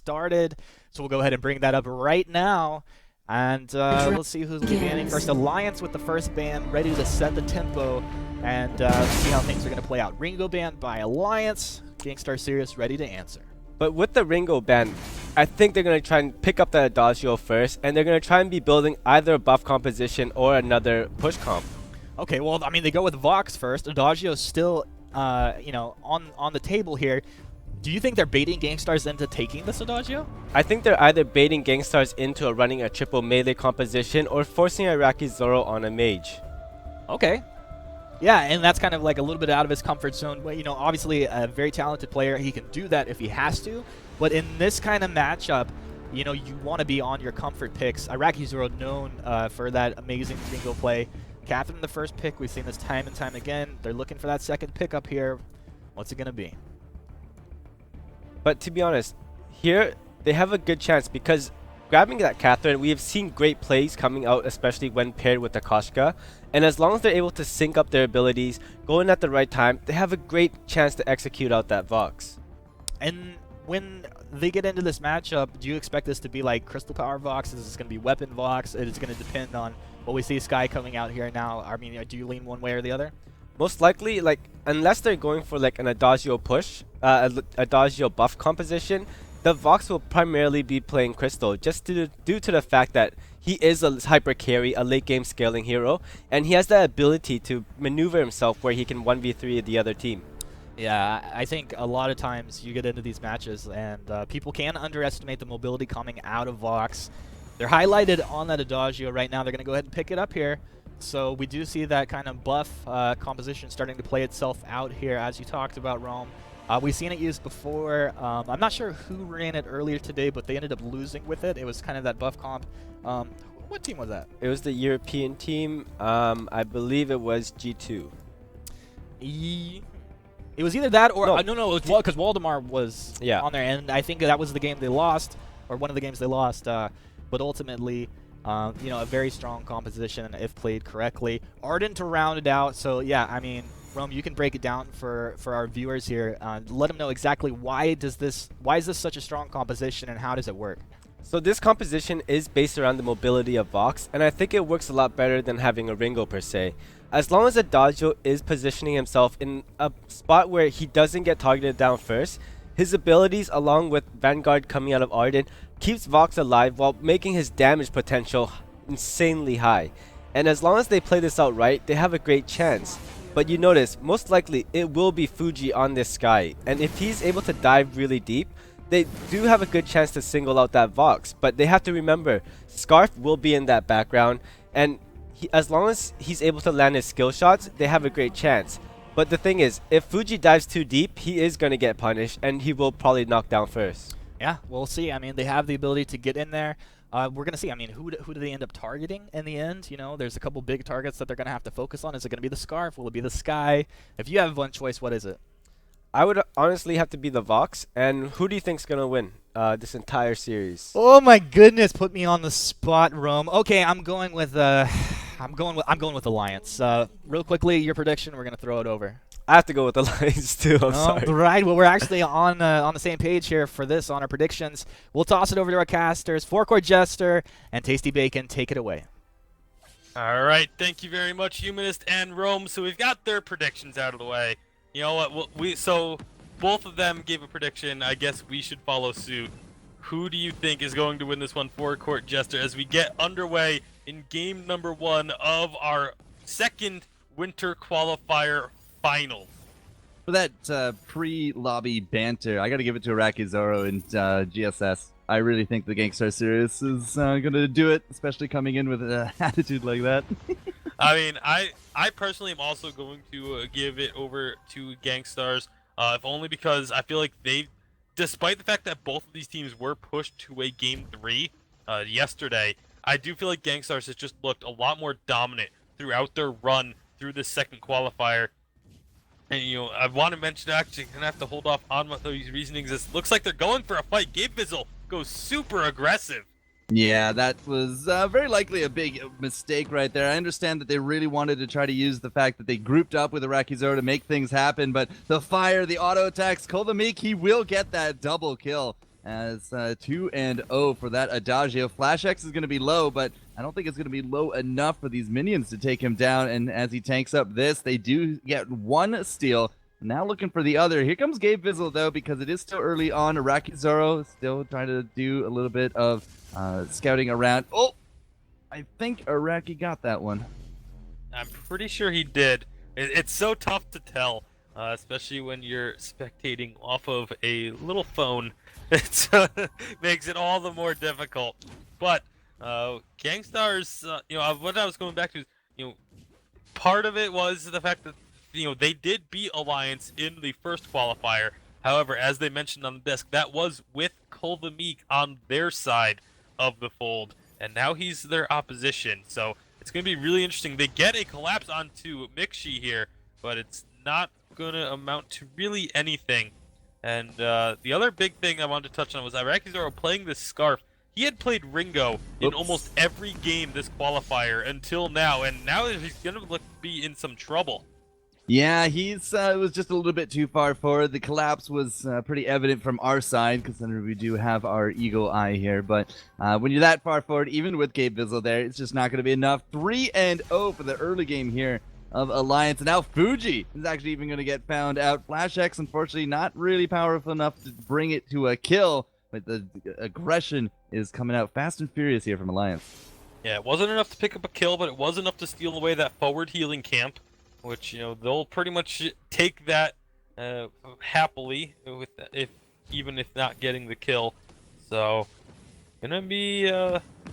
started. So we'll go ahead and bring that up right now. And let's see who's banning first. Alliance with the first ban, ready to set the tempo and see how things are going to play out. Ringo banned by Alliance. GankStars Sirius ready to answer. But with the Ringo ban, I think they're going to try and pick up the Adagio first, and they're going to try and be building either a buff composition or another push comp. Okay, well, I mean, they go with Vox first. Adagio's still, you know, on the table here. Do you think they're baiting GankStars into taking this Adagio? I think they're either baiting GankStars into running a triple melee composition or forcing Iraqi Zoro on a mage. Okay. Yeah, and that's kind of like a little bit out of his comfort zone. But, you know, obviously a very talented player. He can do that if he has to. But in this kind of matchup, you know, you want to be on your comfort picks. Iraqi Zoro known for that amazing single play. Catherine the first pick. We've seen this time and time again. They're looking for that second pick up here. What's it going to be? But to be honest, here they have a good chance because grabbing that Catherine, we have seen great plays coming out, especially when paired with the Koshka. And as long as they're able to sync up their abilities, go in at the right time, they have a great chance to execute out that Vox. And when they get into this matchup, do you expect this to be like Crystal Power Vox? Is this going to be Weapon Vox? It's going to depend on what we see Sky coming out here now. I mean, do you lean one way or the other? Most likely, like, unless they're going for like an Adagio push, Adagio buff composition, the Vox will primarily be playing Crystal, just due to the fact that he is a hyper carry, a late game scaling hero, and he has that ability to maneuver himself where he can 1v3 the other team. Yeah, I think a lot of times you get into these matches and people can underestimate the mobility coming out of Vox. They're highlighted on that Adagio right now. They're going to go ahead and pick it up here. So we do see that kind of buff composition starting to play itself out here, as you talked about, Rome. We've seen it used before. I'm not sure who ran it earlier today, but they ended up losing with it. It was kind of that buff comp. What team was that? It was the European team. I believe it was G2. It was either that or... No, it was because Waldemar was on there, and I think that was the game they lost, or one of the games they lost. But ultimately... you know, a very strong composition if played correctly. Arden to round it out. So, yeah, I mean, Rome, you can break it down for our viewers here. Let them know exactly why is this such a strong composition and how does it work? So this composition is based around the mobility of Vox, and I think it works a lot better than having a Ringo per se. As long as Adagio is positioning himself in a spot where he doesn't get targeted down first, his abilities, along with Vanguard coming out of Arden, keeps Vox alive while making his damage potential insanely high. And as long as they play this out right, they have a great chance. But you notice, most likely it will be Fuji on this Sky. And if he's able to dive really deep, they do have a good chance to single out that Vox. But they have to remember, Scarf will be in that background. And as long as he's able to land his skill shots, they have a great chance. But the thing is, if Fuji dives too deep, he is going to get punished, and he will probably knock down first. Yeah, we'll see. I mean, they have the ability to get in there. We're going to see. I mean, who do they end up targeting in the end? You know, there's a couple big targets that they're going to have to focus on. Is it going to be the Scarf? Will it be the Sky? If you have one choice, what is it? I would honestly have to be the Vox. And who do you think's going to win this entire series? Oh my goodness, put me on the spot, Rome. Okay, I'm going with Alliance. Real quickly, your prediction. We're gonna throw it over. I have to go with Alliance too. I'm sorry. Right. Well, we're actually on the same page here for this on our predictions. We'll toss it over to our casters. Four-Court Jester and Tasty Bacon. Take it away. All right. Thank you very much, Humanist and Rome. So we've got their predictions out of the way. You know what? So both of them gave a prediction. I guess we should follow suit. Who do you think is going to win this one, Four-Court Jester, as we get underway in game number 1 of our second winter qualifier finals? For that pre-lobby banter, I got to give it to Iraqi Zoro and GSS. I really think the GankStars Sirius is going to do it, especially coming in with an attitude like that. I mean, I personally am also going to give it over to GankStars, if only because I feel like despite the fact that both of these teams were pushed to a Game 3 yesterday, I do feel like GankStars has just looked a lot more dominant throughout their run through this second qualifier. And, you know, I want to mention, actually, I'm going to have to hold off on what those reasonings. It looks like they're going for a fight. Gabe Fizzle goes super aggressive. Yeah, that was very likely a big mistake right there. I understand that they really wanted to try to use the fact that they grouped up with Iraqi Zoro to make things happen, but the fire, the auto attacks, Kolvamik, he will get that double kill. as 2-0 for that Adagio. Flash X is going to be low, but I don't think it's going to be low enough for these minions to take him down. And as he tanks up this, they do get one steal. Now looking for the other. Here comes Gabe Vizzle, though, because it is still early on. Iraqi Zoro still trying to do a little bit of scouting around. Oh, I think Iraqi got that one. I'm pretty sure he did. It's so tough to tell, especially when you're spectating off of a little phone. It makes it all the more difficult. But GankStars, what I was going back to is, part of it was the fact that they did beat Alliance in the first qualifier. However, as they mentioned on the desk, that was with Kolvamik on their side of the fold, and now he's their opposition. So it's going to be really interesting. They get a collapse onto Mixi here, but it's not going to amount to really anything. And the other big thing I wanted to touch on was Iraqi Zoro playing this Scarf. He had played Ringo in almost every game this qualifier until now, and now he's going to be in some trouble. Yeah, he's was just a little bit too far forward. The collapse was pretty evident from our side, because then we do have our eagle eye here. But when you're that far forward, even with Gabe Vizzle there, it's just not going to be enough. 3-0 for the early game here of Alliance. And now Fuji is actually even going to get found out. Flash X, unfortunately, not really powerful enough to bring it to a kill. But the aggression is coming out fast and furious here from Alliance. Yeah, it wasn't enough to pick up a kill, but it was enough to steal away that forward healing camp, which they'll pretty much take that happily, even if not getting the kill. So gonna be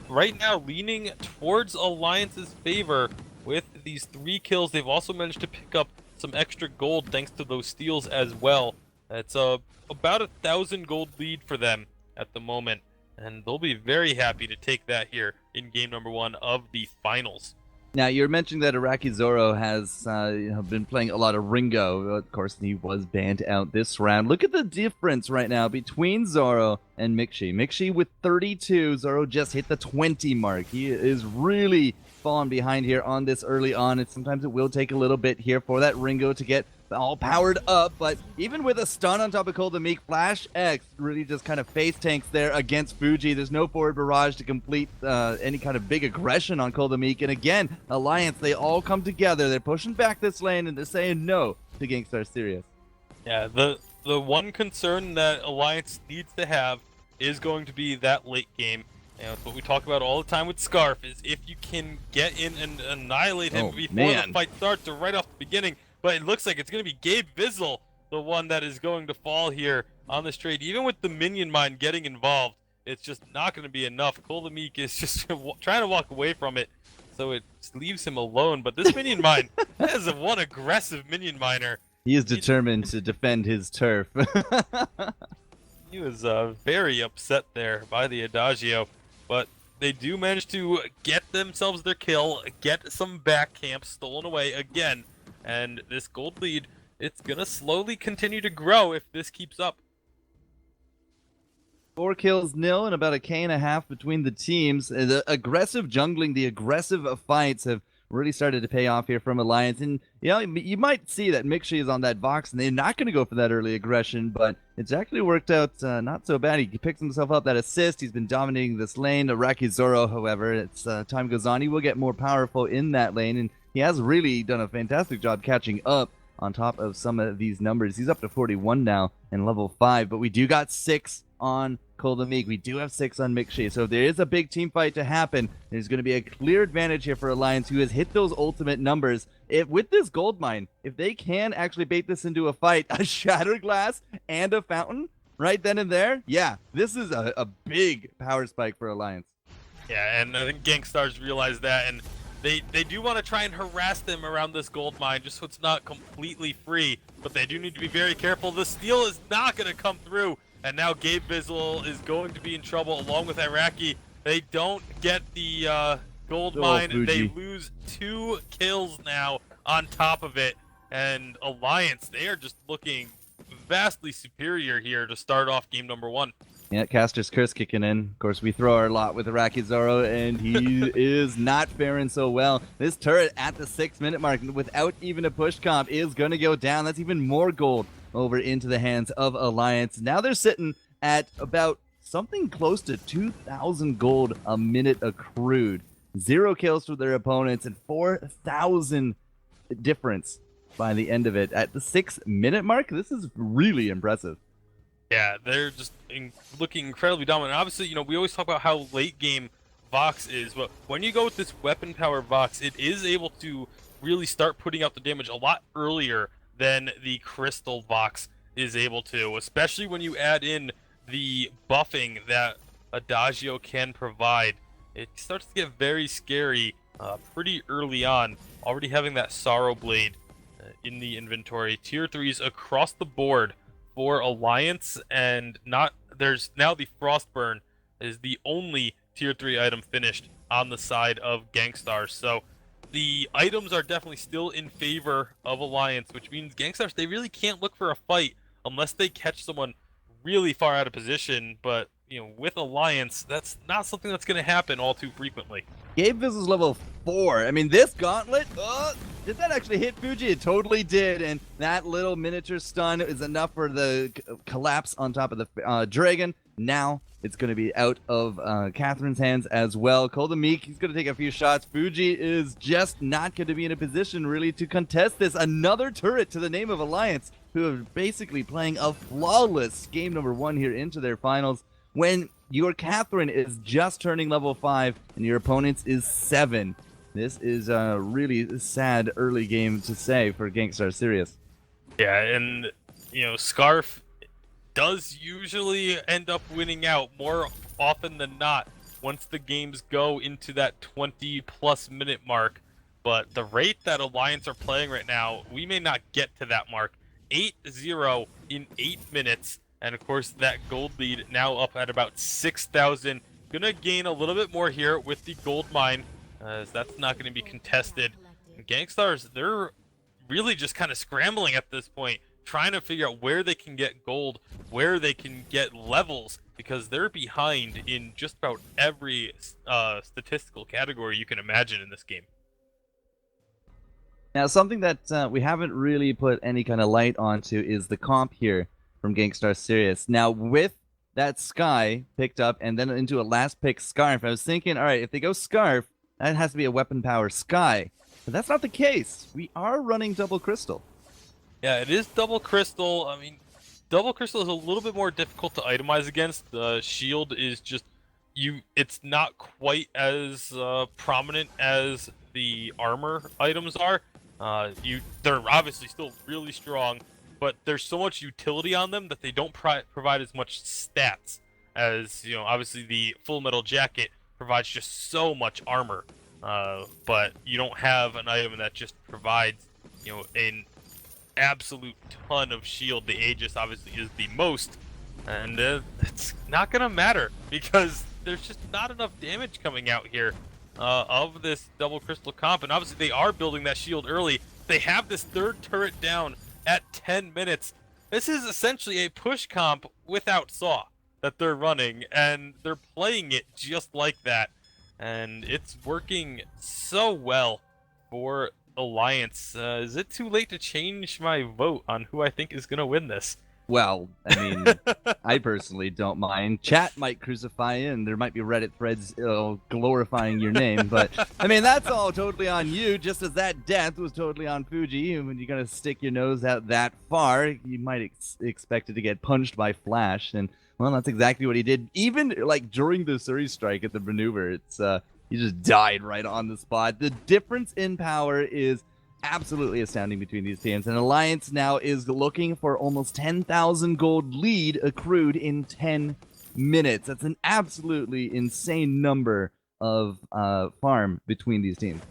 right now leaning towards Alliance's favor with these 3 kills. They've also managed to pick up some extra gold thanks to those steals as well. It's about 1,000 gold lead for them at the moment, and they'll be very happy to take that here in game number 1 of the finals. Now, you're mentioning that Iraqi Zoro has been playing a lot of Ringo. Of course, he was banned out this round. Look at the difference right now between Zoro and Mixi. Mixi with 32. Zoro just hit the 20 mark. He is really falling behind here on this early on, and sometimes it will take a little bit here for that Ringo to get all powered up. But even with a stun on top of Kolvamik, Flash X really just kind of face tanks there against Fuji. There's no forward barrage to complete any kind of big aggression on Kolvamik. And again, Alliance, they all come together. They're pushing back this lane, and they're saying no to GankStars Sirius. Yeah, the one concern that Alliance needs to have is going to be that late game. It's what we talk about all the time with Scarf, is if you can get in and annihilate him before the fight starts or right off the beginning. But it looks like it's going to be Gabe Vizzle, the one that is going to fall here on this trade. Even with the minion mine getting involved, it's just not going to be enough. Kolvamik is just trying to walk away from it, so it leaves him alone. But this minion mine is one aggressive minion miner. He is determined to defend his turf. He was very upset there by the Adagio, but they do manage to get themselves their kill, get some back camp stolen away again. And this gold lead, it's going to slowly continue to grow if this keeps up. 4 kills nil and about 1.5 K between the teams. The aggressive jungling, the aggressive fights have really started to pay off here from Alliance. And you might see that Mixi is on that Vox, and they're not going to go for that early aggression, but it's actually worked out not so bad. He picks himself up that assist. He's been dominating this lane. Iraqi Zoro, however, as time goes on, he will get more powerful in that lane, and he has really done a fantastic job catching up on top of some of these numbers. He's up to 41 now and level 5, but we do got 6 on Kolvamik. We do have 6 on Mixi, so if there is a big team fight to happen, there's going to be a clear advantage here for Alliance, who has hit those ultimate numbers. With this gold mine, if they can actually bait this into a fight, a Shattered Glass and a Fountain right then and there, yeah, this is a big power spike for Alliance. Yeah, and I think GankStars realize that, and they do want to try and harass them around this gold mine just so it's not completely free, but they do need to be very careful. The steal is not going to come through, and now Gabe Vizzle is going to be in trouble along with Iraqi. They don't get the gold mine. Fuji. They lose 2 kills now on top of it, and Alliance, they are just looking vastly superior here to start off game number 1. Yeah, Caster's Curse kicking in. Of course, we throw our lot with Iraqi Zoro, and he is not faring so well. This turret at the 6-minute mark, without even a push comp, is going to go down. That's even more gold over into the hands of Alliance. Now they're sitting at about something close to 2,000 gold a minute accrued. 0 kills for their opponents and 4,000 difference by the end of it. At the 6-minute mark, this is really impressive. Yeah, they're just looking incredibly dominant. Obviously, you know, we always talk about how late game Vox is, but when you go with this weapon power Vox, it is able to really start putting out the damage a lot earlier than the Crystal Vox is able to, especially when you add in the buffing that Adagio can provide. It starts to get very scary pretty early on, already having that Sorrow Blade in the inventory. Tier 3s across the board for Alliance, and there's now the Frostburn is the only tier 3 item finished on the side of GankStars. So the items are definitely still in favor of Alliance, which means GankStars, they really can't look for a fight unless they catch someone really far out of position. But you know, with Alliance, that's not something that's going to happen all too frequently. Gabe Vizzle's level 4. I mean, this gauntlet, did that actually hit Fuji? It totally did, and that little miniature stun is enough for the collapse on top of the dragon. Now it's going to be out of Catherine's hands as well. Meek, he's going to take a few shots. Fuji is just not going to be in a position really to contest this. Another turret to the name of Alliance, who are basically playing a flawless game number 1 here into their finals. When your Catherine is just turning level 5 and your opponent's is 7. This is a really sad early game to say for GankStars Sirius. Yeah, and you know, Scarf does usually end up winning out more often than not once the games go into that 20+ minute mark. But the rate that Alliance are playing right now, we may not get to that mark. 8-0 in 8 minutes. And of course, that gold lead now up at about 6,000. Gonna gain a little bit more here with the gold mine, as that's not going to be contested. And GankStars, they're really just kind of scrambling at this point, trying to figure out where they can get gold, where they can get levels, because they're behind in just about every statistical category you can imagine in this game. Now, something that we haven't really put any kind of light onto is the comp here from GankStars Sirius. Now, with that Sky picked up and then into a last pick Scarf, I was thinking, all right, if they go Scarf, that has to be a weapon power Sky. But that's not the case. We are running Double Crystal. Yeah, it is Double Crystal. I mean, Double Crystal is a little bit more difficult to itemize against. The shield is just, it's not quite as prominent as the armor items are. They're obviously still really strong, but there's so much utility on them that they don't provide as much stats as, you know, obviously the Full Metal Jacket provides just so much armor, but you don't have an item that just provides, you know, an absolute ton of shield. The Aegis obviously is the most, and it's not gonna matter because there's just not enough damage coming out here of this Double Crystal comp, and obviously they are building that shield early. They have this third turret down at 10 minutes. This is essentially a push comp without Saw that they're running, and they're playing it just like that. And it's working so well for Alliance. Is it too late to change my vote on who I think is going to win this? Well, I mean, I personally don't mind. Chat might crucify you, and there might be Reddit threads glorifying your name, but I mean, that's all totally on you, just as that death was totally on Fuji. When you're going to stick your nose out that far, you might expect it to get punched by Flash, and well, that's exactly what he did. Even like during the Suri strike at the maneuver, it's he just died right on the spot. The difference in power is absolutely astounding between these teams, and Alliance now is looking for almost 10,000 gold lead accrued in 10 minutes. That's an absolutely insane number of farm between these teams.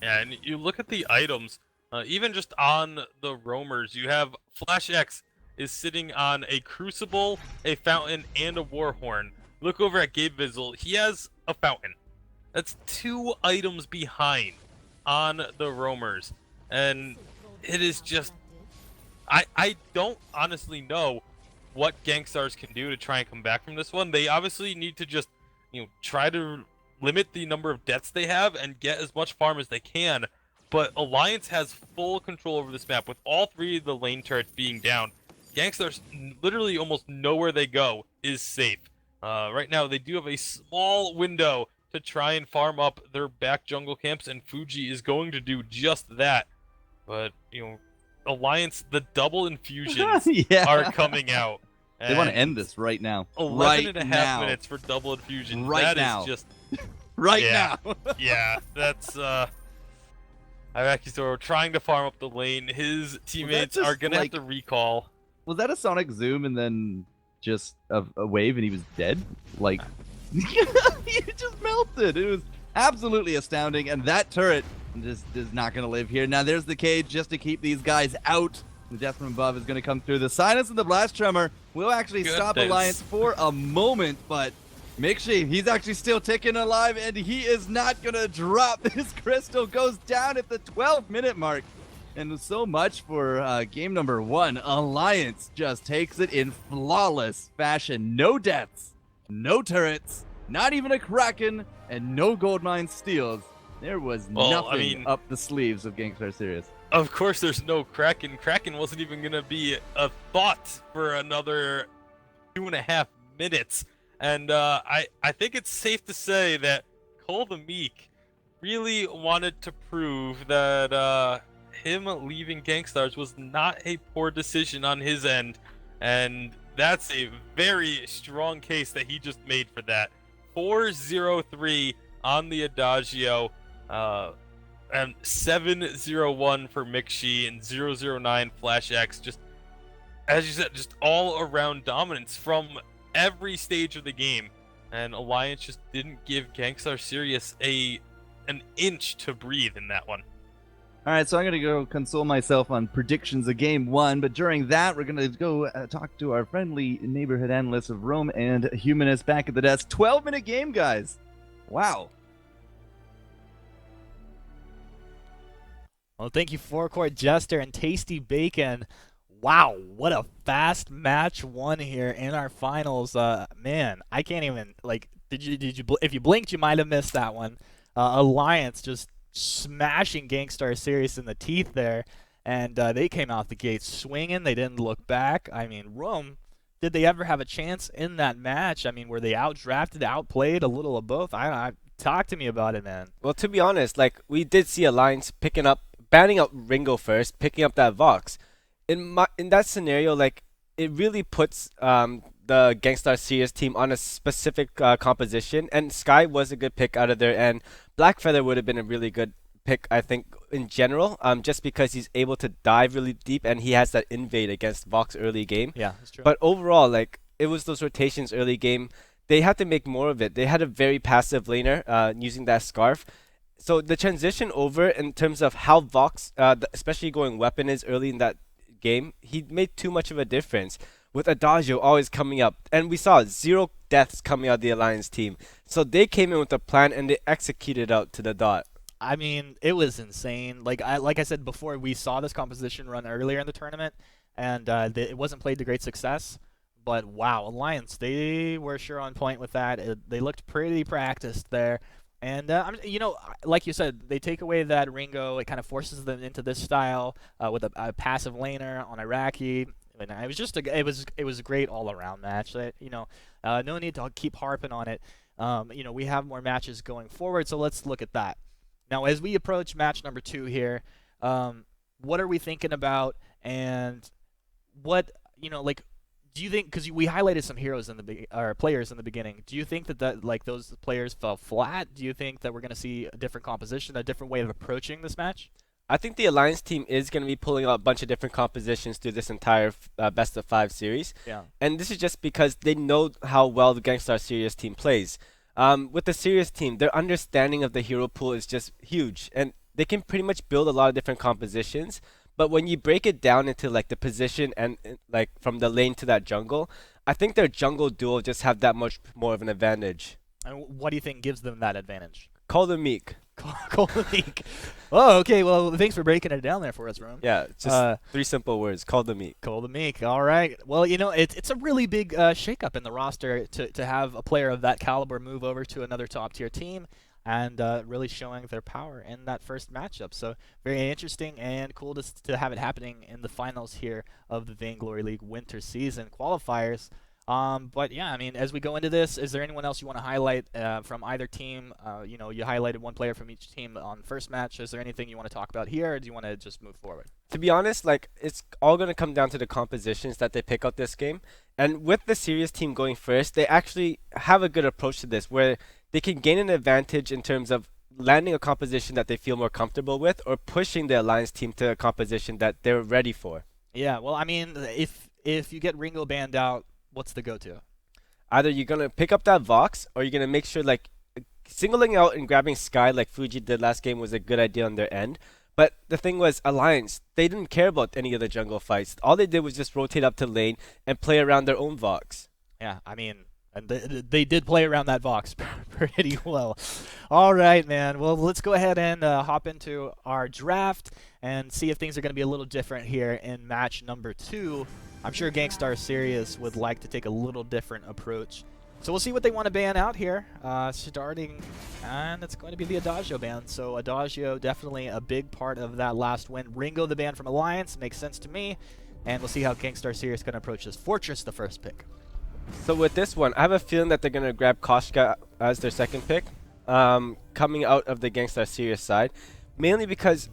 Yeah, and you look at the items, even just on the roamers, you have Flash X is sitting on a Crucible, a Fountain, and a Warhorn. Look over at Gabe Vizzle, he has a Fountain. That's 2 items behind on the roamers. And it is just, I don't honestly know what GankStars can do to try and come back from this one. They obviously need to just, you know, try to limit the number of deaths they have and get as much farm as they can. But Alliance has full control over this map with all 3 of the lane turrets being down. GankStars literally almost nowhere they go is safe. Right now, they do have a small window to try and farm up their back jungle camps, and Fuji is going to do just that. But, Alliance, the double infusions Yeah. are coming out. They want to and end this right now. 11 right and a now. half minutes for double infusion. Right That now. is just, Right yeah. now. yeah, that's, Irakizoro trying to farm up the lane. His teammates are just, going to like- have to recall. Was that a Sonic Zoom and then just a wave and he was dead? Like, he just melted. It was absolutely astounding. And that turret just is not going to live here. Now there's the cage just to keep these guys out. The death from above is going to come through. The silence and the blast tremor will actually stop Goodness. Alliance for a moment, but Mixi, he's actually still ticking alive, and he is not going to drop. This crystal goes down at the 12-minute mark. And so much for game number 1. Alliance just takes it in flawless fashion. No deaths, no turrets, not even a Kraken, and no goldmine steals. There was nothing up the sleeves of GankStars Sirius. Of course, there's no Kraken. Kraken wasn't even going to be a thought for another 2.5 minutes. And I think it's safe to say that Cole the Meek really wanted to prove that him leaving GankStars was not a poor decision on his end. And that's a very strong case that he just made for that. 4-0-3 on the Adagio. And 7-0-1 for Mixi and 0-0-9 Flash X. Just, as you said, just all around dominance from every stage of the game. And Alliance just didn't give GankStars Sirius an inch to breathe in that one. All right, so I'm going to go console myself on predictions of game 1, but during that, we're going to go talk to our friendly neighborhood analysts of Rome and Humanist back at the desk. 12-minute game, guys. Wow. Well, thank you, Forecourt Jester and Tasty Bacon. Wow, what a fast match one here in our finals. Man, I can't even, like, if you blinked, you might have missed that one. Alliance just smashing GankStars Sirius in the teeth there, and they came out the gate swinging. They didn't look back. I mean, Rome, did they ever have a chance in that match? I mean, were they outdrafted, outplayed, a little of both? Talk to me about it, man. Well, to be honest, like, we did see Alliance banning out Ringo first, picking up that Vox. In that scenario, like, it really puts the GankStars Sirius team on a specific composition, and Sky was a good pick out of there, and Blackfeather would have been a really good pick, I think, in general, just because he's able to dive really deep, and he has that invade against Vox early game. Yeah, that's true. But overall, like, it was those rotations early game. They had to make more of it. They had a very passive laner using that Scarf. So the transition over in terms of how Vox, especially going weapon is early in that game, he made too much of a difference. With Adagio always coming up, and we saw 0 deaths coming out of the Alliance team. So they came in with a plan and they executed out to the dot. I mean, it was insane. Like I said before, we saw this composition run earlier in the tournament, and it wasn't played to great success. But wow, Alliance, they were sure on point with that. They looked pretty practiced there. And, like you said, they take away that Ringo. It kind of forces them into this style with a passive laner on Iraqi. And it was just it was a great all-around match. No need to keep harping on it. We have more matches going forward, so let's look at that. Now, as we approach match number 2 here, what are we thinking about? And what, do you think, because we highlighted some heroes or players in the beginning, do you think that like those players fell flat? Do you think that we're going to see a different composition, a different way of approaching this match? I think the Alliance team is going to be pulling out a bunch of different compositions through this entire best of 5 series. Yeah. And this is just because they know how well the GankStars Sirius team plays. With the Sirius team, their understanding of the hero pool is just huge, and they can pretty much build a lot of different compositions. But when you break it down into like the position and like from the lane to that jungle, I think their jungle duo just have that much more of an advantage. And what do you think gives them that advantage? Call them Meek. Call the Meek. Oh, okay. Well, thanks for breaking it down there for us, Rome. Yeah, just 3 simple words. Call the Meek. Call the Meek. All right. Well, it's a really big shakeup in the roster to have a player of that caliber move over to another top-tier team and really showing their power in that first matchup. So very interesting and cool to have it happening in the finals here of the Vainglory League winter season qualifiers. But yeah, I mean, as we go into this, is there anyone else you want to highlight from either team? You know, you highlighted one player from each team on the first match. Is there anything you want to talk about here, or do you want to just move forward? To be honest, like it's all going to come down to the compositions that they pick out this game. And with the Sirius team going first, they actually have a good approach to this where they can gain an advantage in terms of landing a composition that they feel more comfortable with or pushing the Alliance team to a composition that they're ready for. Yeah, well, I mean, if you get Ringo banned out, what's the go-to? Either you're going to pick up that Vox or you're going to make sure like singling out and grabbing Sky like Fuji did last game was a good idea on their end. But the thing was, Alliance, they didn't care about any of the jungle fights. All they did was just rotate up to lane and play around their own Vox. Yeah, I mean, and they did play around that Vox pretty well. All right, man. Well, let's go ahead and hop into our draft and see if things are going to be a little different here in match number 2. I'm sure GankStars Sirius would like to take a little different approach. So we'll see what they want to ban out here. Starting, and it's going to be the Adagio ban. So Adagio, definitely a big part of that last win. Ringo, the ban from Alliance, makes sense to me. And we'll see how GankStars Sirius is going to approach this. Fortress, the first pick. So with this one, I have a feeling that they're going to grab Koshka as their second pick, coming out of the GankStars Sirius side. Mainly because,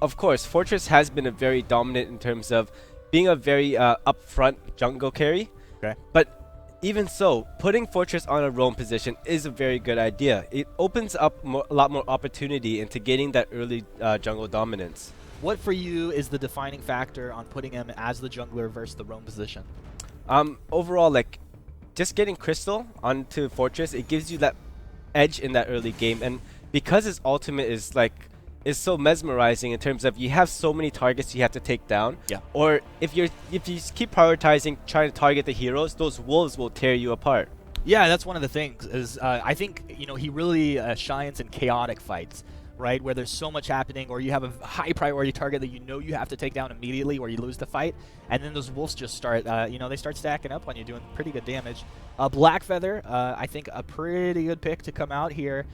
of course, Fortress has been a very dominant in terms of being a very upfront jungle carry. Okay. But even so, putting Fortress on a roam position is a very good idea. It opens up a lot more opportunity into getting that early jungle dominance. What for you is the defining factor on putting him as the jungler versus the roam position? Overall, like, just getting Crystal onto Fortress, it gives you that edge in that early game. And because his ultimate is so mesmerizing in terms of you have so many targets you have to take down. Yeah. Or if you keep prioritizing trying to target the heroes, those wolves will tear you apart. Yeah, that's one of the things. Is I think he really shines in chaotic fights, right? Where there's so much happening, or you have a high priority target that you have to take down immediately, or you lose the fight, and then those wolves just start, they start stacking up on you, doing pretty good damage. Blackfeather, I think a pretty good pick to come out here.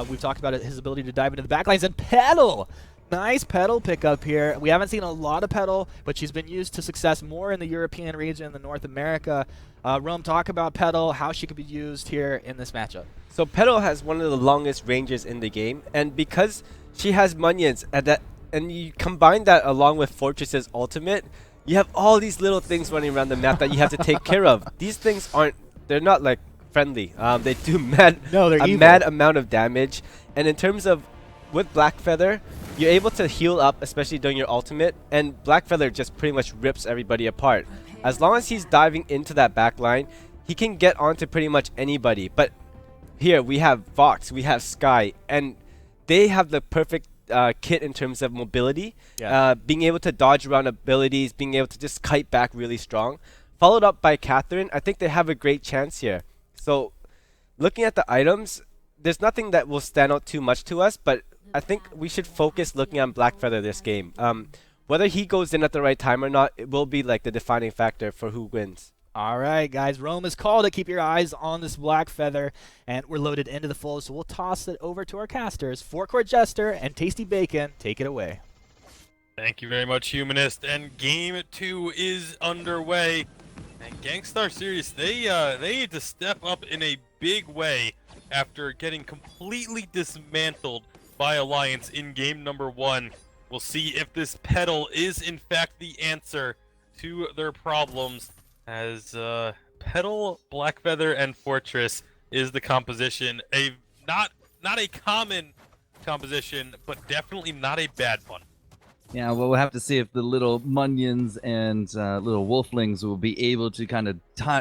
We've talked about his ability to dive into the backlines, and Petal! Nice Petal pickup here. We haven't seen a lot of Petal, but she's been used to success more in the European region than North America. Rome, talk about Petal, how she could be used here in this matchup. So Petal has one of the longest ranges in the game, and because she has minions and you combine that along with Fortress's ultimate, you have all these little things running around the map that you have to take care of. These things they're not like friendly. They do mad amount of damage, and in terms of with Blackfeather, you're able to heal up, especially during your ultimate, and Blackfeather just pretty much rips everybody apart. As long as he's diving into that backline, he can get onto pretty much anybody. But here we have Vox, we have Sky, and they have the perfect kit in terms of mobility. Yeah. Being able to dodge around abilities, being able to just kite back really strong. Followed up by Catherine, I think they have a great chance here. So looking at the items, there's nothing that will stand out too much to us, but I think we should focus looking on Blackfeather this game. Whether he goes in at the right time or not, it will be like the defining factor for who wins. All right, guys. Rome is called to keep your eyes on this Blackfeather, and we're loaded into the fold, so we'll toss it over to our casters. Forecourt Jester and Tasty Bacon, take it away. Thank you very much, Humanist. And game 2 is underway. And GankStar Sirius, they need to step up in a big way after getting completely dismantled by Alliance in game number 1. We'll see if this Petal is in fact the answer to their problems, as Petal, Blackfeather, and Fortress is the composition. Not a common composition, but definitely not a bad one. Yeah, well, we'll have to see if the little munions and little wolflings will be able to kind of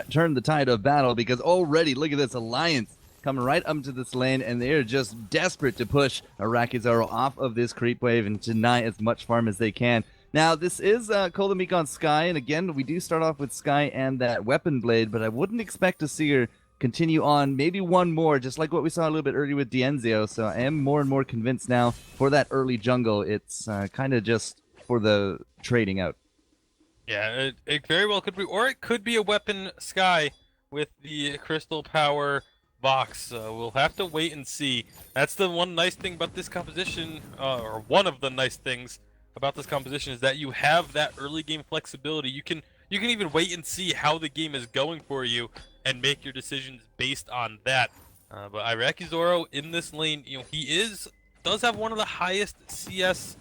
turn the tide of battle, because already, look at this Alliance coming right up to this lane, and they're just desperate to push Arakizaru off of this creep wave and deny as much farm as they can. Now, this is Kolamik on Sky, and again, we do start off with Sky and that weapon blade, but I wouldn't expect to see her continue on maybe one more, just like what we saw a little bit earlier with Dienzio. So I am more and more convinced now for that early jungle, it's kind of just for the trading out. Yeah, it very well could be, or it could be a weapon Sky with the crystal power Vox. We'll have to wait and see. That's the one nice thing about this composition, or one of the nice things about this composition, is that you have that early game flexibility. You you can even wait and see how the game is going for you and make your decisions based on that. But Iraqi Zoro in this lane, he does have one of the highest CS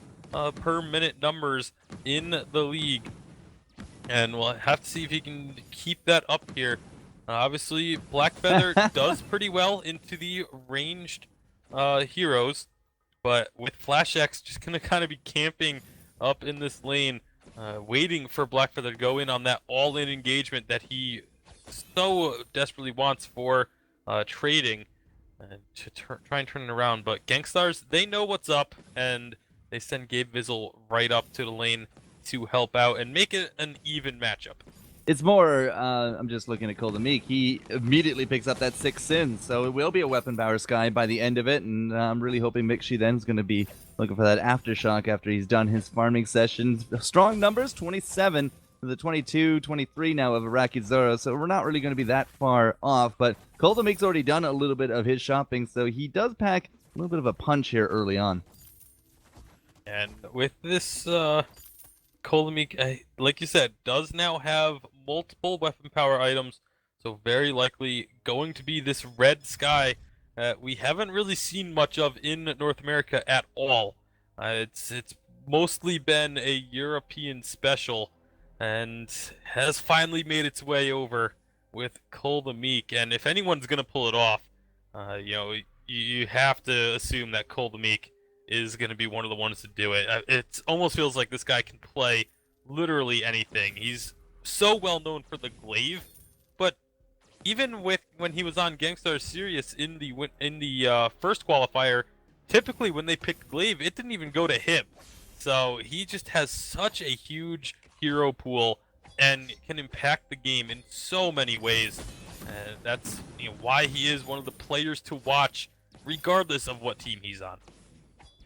per minute numbers in the league, and we'll have to see if he can keep that up here. Obviously, Black Feather does pretty well into the ranged heroes, but with Flash X just gonna kind of be camping up in this lane, waiting for Black Feather to go in on that all-in engagement that he so desperately wants for trading to try and turn it around. But GankStars, they know what's up, and they send Gabe Vizzle right up to the lane to help out and make it an even matchup. It's more, I'm just looking at Coldamique. He immediately picks up that 6 sins, so it will be a weapon power Sky by the end of it, and I'm really hoping Mixi then is going to be looking for that aftershock after he's done his farming sessions. Strong numbers, 27 to the 22, 23 now of Iraqi Zoro, so we're not really going to be that far off, but Coldamique's already done a little bit of his shopping, so he does pack a little bit of a punch here early on. And with this, Coldamique, like you said, does now have multiple weapon power items, so very likely going to be this red Sky that we haven't really seen much of in North America at all. It's mostly been a European special, and has finally made its way over with Coldamique. And if anyone's gonna pull it off, you have to assume that Coldamique is going to be one of the ones to do it. It almost feels like this guy can play literally anything. He's so well known for the glaive, but even when he was on GankStars Sirius in the first qualifier, typically when they picked glaive, it didn't even go to him. So he just has such a huge hero pool and can impact the game in so many ways. And that's why he is one of the players to watch, regardless of what team he's on.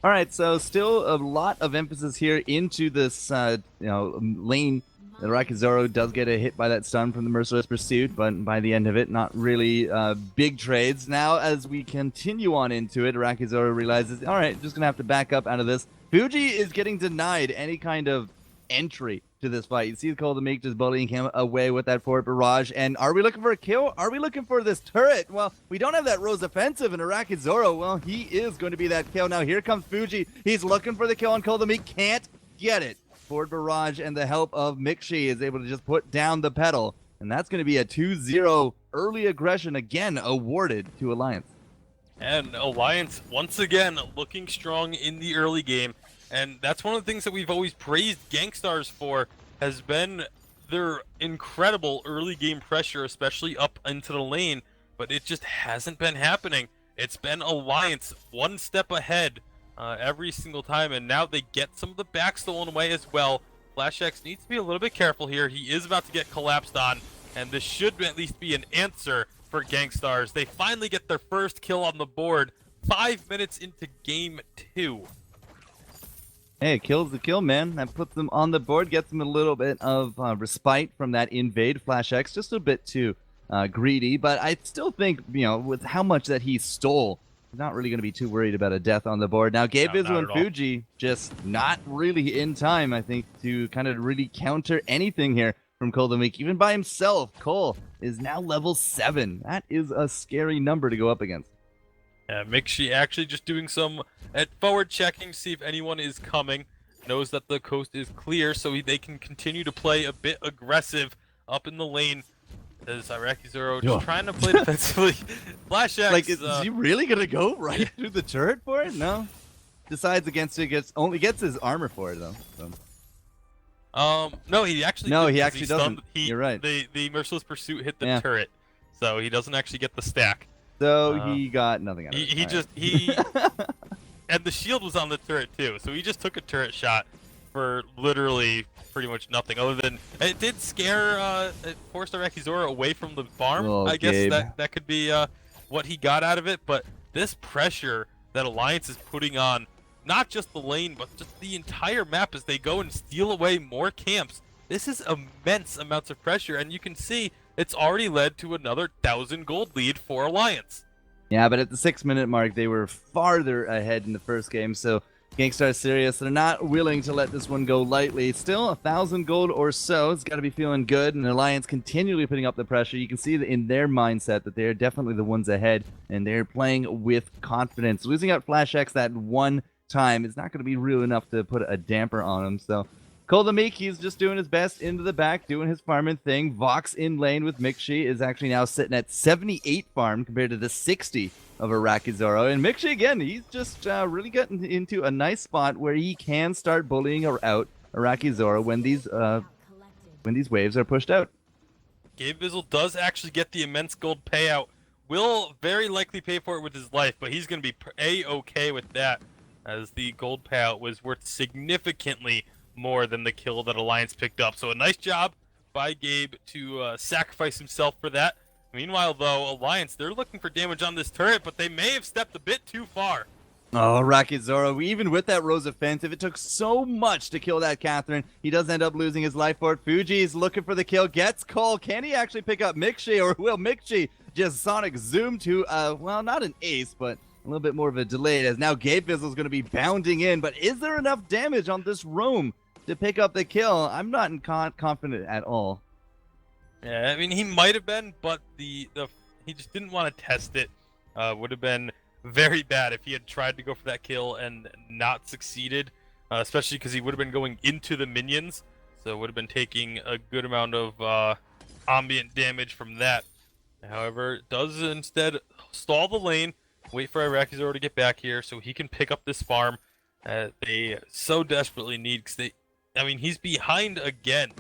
All right, so still a lot of emphasis here into this, lane. The Iraqi Zoro does get a hit by that stun from the Merciless Pursuit, but by the end of it, not really big trades. Now, as we continue on into it, Iraqi Zoro realizes, all right, just gonna have to back up out of this. Fuji is getting denied any kind of entry to this fight. You see Coldamique just bullying him away with that forward barrage. And are we looking for a kill? Are we looking for this turret? Well, we don't have that Rose offensive in Iraqi Zoro. Well, he is going to be that kill. Now here comes Fuji. He's looking for the kill on Coldamique. Can't get it. Forward barrage and the help of Mixi is able to just put down the pedal. And that's going to be a 2-0 early aggression again awarded to Alliance. And Alliance, once again, looking strong in the early game. And that's one of the things that we've always praised GankStars for, has been their incredible early game pressure, especially up into the lane. But it just hasn't been happening. It's been Alliance one step ahead every single time. And now they get some of the back stolen away as well. Flash X needs to be a little bit careful here. He is about to get collapsed on. And this should at least be an answer for GankStars. They finally get their first kill on the board 5 minutes into game 2. Hey, kills the kill, man. That puts them on the board, gets them a little bit of respite from that invade. Flash X just a bit too greedy, but I still think, with how much that he stole, he's not really going to be too worried about a death on the board. Now, Gabe Vizzle and Fuji just not really in time, I think, to kind of really counter anything here from Coldamique. Even by himself, Cole is now level 7. That is a scary number to go up against. Mixi actually just doing some forward checking to see if anyone is coming. Knows that the coast is clear, so they can continue to play a bit aggressive up in the lane. As Iraqi Zoro just trying to play defensively. Flash X. Is he really gonna go right through the turret for it? No. Decides against it. Only gets his armor for it though. So. No, he actually. No, he actually doesn't. You're right. The Merciless Pursuit hit the turret, so he doesn't actually get the stack. So he got nothing out of it. He and the shield was on the turret too, so he just took a turret shot for literally pretty much nothing other than it did scare it forced Iraqi Zoro away from the farm. I guess that could be what he got out of it, but this pressure that Alliance is putting on not just the lane but just the entire map as they go and steal away more camps. This is immense amounts of pressure, and you can see it's already led to another 1,000 gold lead for Alliance. Yeah, but at the 6-minute mark, they were farther ahead in the first game, so GankStars Sirius, they're not willing to let this one go lightly. Still 1,000 gold or so. It's got to be feeling good, and Alliance continually putting up the pressure. You can see that in their mindset that they're definitely the ones ahead, and they're playing with confidence. Losing out Flash X that one time is not going to be real enough to put a damper on them. So Cole the Meek, he's just doing his best into the back, doing his farming thing. Vox in lane with Mixi is actually now sitting at 78 farm compared to the 60 of Arakizoro. And Mixi, again, he's just really getting into a nice spot where he can start bullying out Arakizoro when these waves are pushed out. Gabe Bizzle does actually get the immense gold payout. Will very likely pay for it with his life, but he's going to be A-okay with that, as the gold payout was worth significantly more than the kill that Alliance picked up. So a nice job by Gabe to sacrifice himself for that. Meanwhile, though, Alliance, they're looking for damage on this turret, but they may have stepped a bit too far. Oh, Arakizoro, even with that Rose offensive, it took so much to kill that Catherine. He does end up losing his life for it. Fuji is looking for the kill, gets Cole. Can he actually pick up Mixi, or will Mixi just Sonic zoom to, well, not an ace, but a little bit more of a delay, as now Gabe Fizzle is going to be bounding in. But is there enough damage on this roam to pick up the kill? I'm not confident at all. Yeah, I mean, he might have been, but he just didn't want to test it. Would have been very bad if he had tried to go for that kill and not succeeded, especially because he would have been going into the minions, so would have been taking a good amount of ambient damage from that. However, does instead stall the lane, wait for Arakizoro to get back here so he can pick up this farm they so desperately need, because he's behind again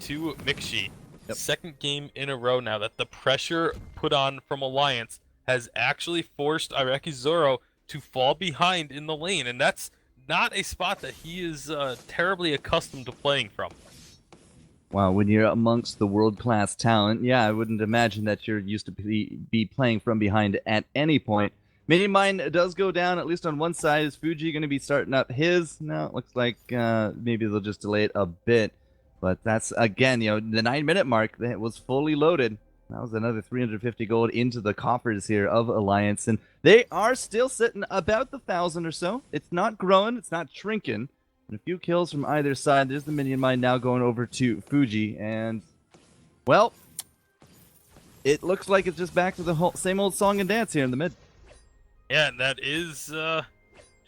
to Mixi. Yep. Second game in a row now that the pressure put on from Alliance has actually forced Arakizoro to fall behind in the lane, and that's not a spot that he is terribly accustomed to playing from. Wow, when you're amongst the world-class talent, yeah, I wouldn't imagine that you're used to be playing from behind at any point. Minion Mine does go down, at least on one side. Is Fuji going to be starting up his? No, it looks like maybe they'll just delay it a bit. But that's, again, the 9-minute mark, that was fully loaded. That was another 350 gold into the coffers here of Alliance. And they are still sitting about the 1,000 or so. It's not growing, it's not shrinking. And a few kills from either side. There's the Minion Mine now going over to Fuji. And, well, it looks like it's just back to the same old song and dance here in the mid. Yeah, and that is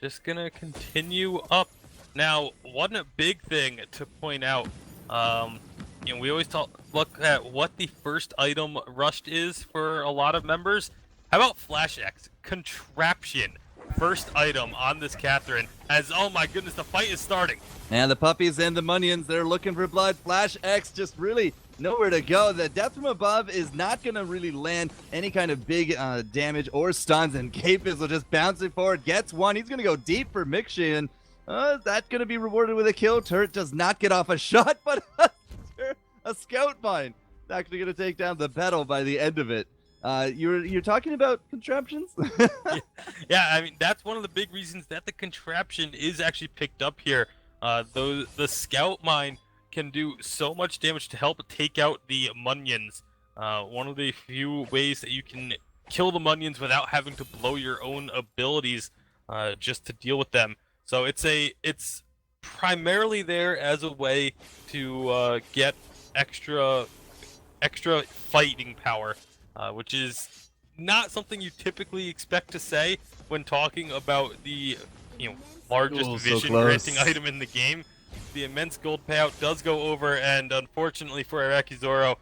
just going to continue up. Now, one big thing to point out, we always look at what the first item rushed is for a lot of members. How about Flash X? Contraption. First item on this Catherine, as, oh my goodness, the fight is starting. And the puppies and the munions, they're looking for blood. Flash X just really nowhere to go. The death from above is not going to really land any kind of big damage or stuns, and Capis will just bouncing forward, gets one. He's going to go deep for Mixi, and that's going to be rewarded with a kill. Turret does not get off a shot, but a scout mine is actually going to take down the battle by the end of it. You're talking about contraptions? Yeah, that's one of the big reasons that the contraption is actually picked up here. Though the scout mine can do so much damage to help take out the munions. One of the few ways that you can kill the munions without having to blow your own abilities just to deal with them. So it's primarily there as a way to get extra fighting power. Which is not something you typically expect to say when talking about the largest vision granting item in the game. The immense gold payout does go over, and unfortunately for Arakizoro,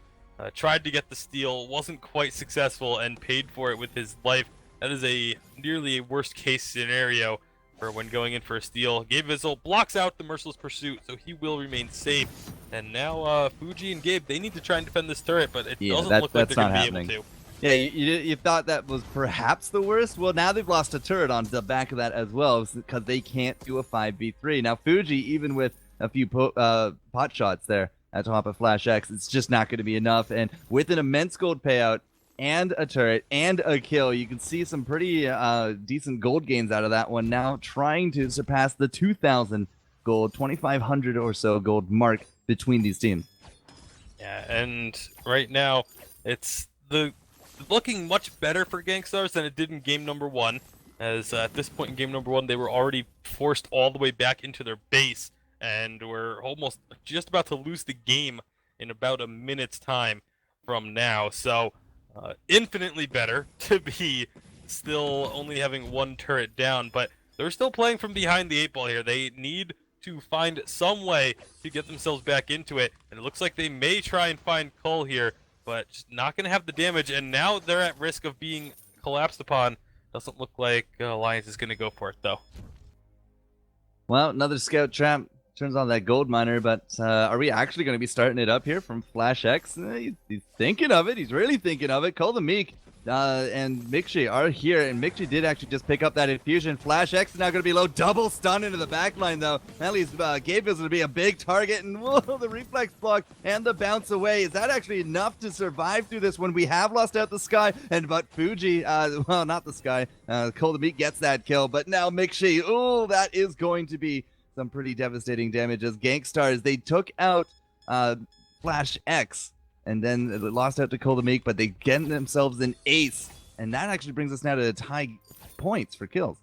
tried to get the steal, wasn't quite successful, and paid for it with his life. That is nearly a worst case scenario for when going in for a steal. Gabe Vizzle blocks out the merciless pursuit, so he will remain safe. And now Fuji and Gabe, they need to try and defend this turret, but it doesn't look like they're going to be able to. Yeah, you thought that was perhaps the worst? Well, now they've lost a turret on the back of that as well, because they can't do a 5v3. Now, Fuji, even with a few pot shots there at top of Flash X, it's just not going to be enough. And with an immense gold payout and a turret and a kill, you can see some pretty decent gold gains out of that one. Now trying to surpass the 2,000 gold, 2,500 or so gold mark between these teams. Yeah, and right now it's looking much better for GankStars than it did in game number 1. as at this point in game number 1, they were already forced all the way back into their base, and were almost just about to lose the game in about a minute's time from now. So, infinitely better to be still only having one turret down, but they're still playing from behind the 8 ball here. They need to find some way to get themselves back into it, and it looks like they may try and find Cull here, but just not going to have the damage, and now they're at risk of being collapsed upon. Doesn't look like Alliance is going to go for it, though. Well, another scout trap turns on that gold miner, but are we actually going to be starting it up here from Flash X? He's thinking of it. He's really thinking of it. Call the Meek and Mixi are here, and Mixi did actually just pick up that infusion. Flash X is now going to be low. Double stun into the backline, though. At least Gabe is going to be a big target, and whoa, the reflex block and the bounce away. Is that actually enough to survive through this when we have lost out the Sky? But Fuji, well, not the Sky. Call the Meek gets that kill, but now Mixi, ooh, that is going to be some pretty devastating damage as GankStars, they took out Flash X and then they lost out to Cold Meek, but they get themselves an ace, and that actually brings us now to tie points for kills.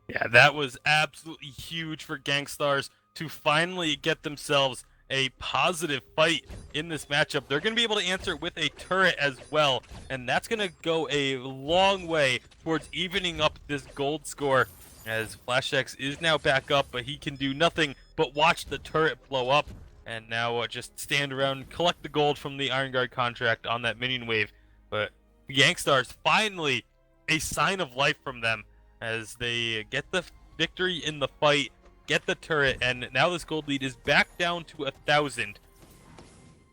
Yeah, that was absolutely huge for GankStars to finally get themselves a positive fight in this matchup. They're going to be able to answer it with a turret as well, and that's going to go a long way towards evening up this gold score, as Flash X is now back up, but he can do nothing but watch the turret blow up, and now just stand around and collect the gold from the Iron Guard contract on that minion wave. But GankStars, finally a sign of life from them as they get the victory in the fight, get the turret, and now this gold lead is back down to 1,000.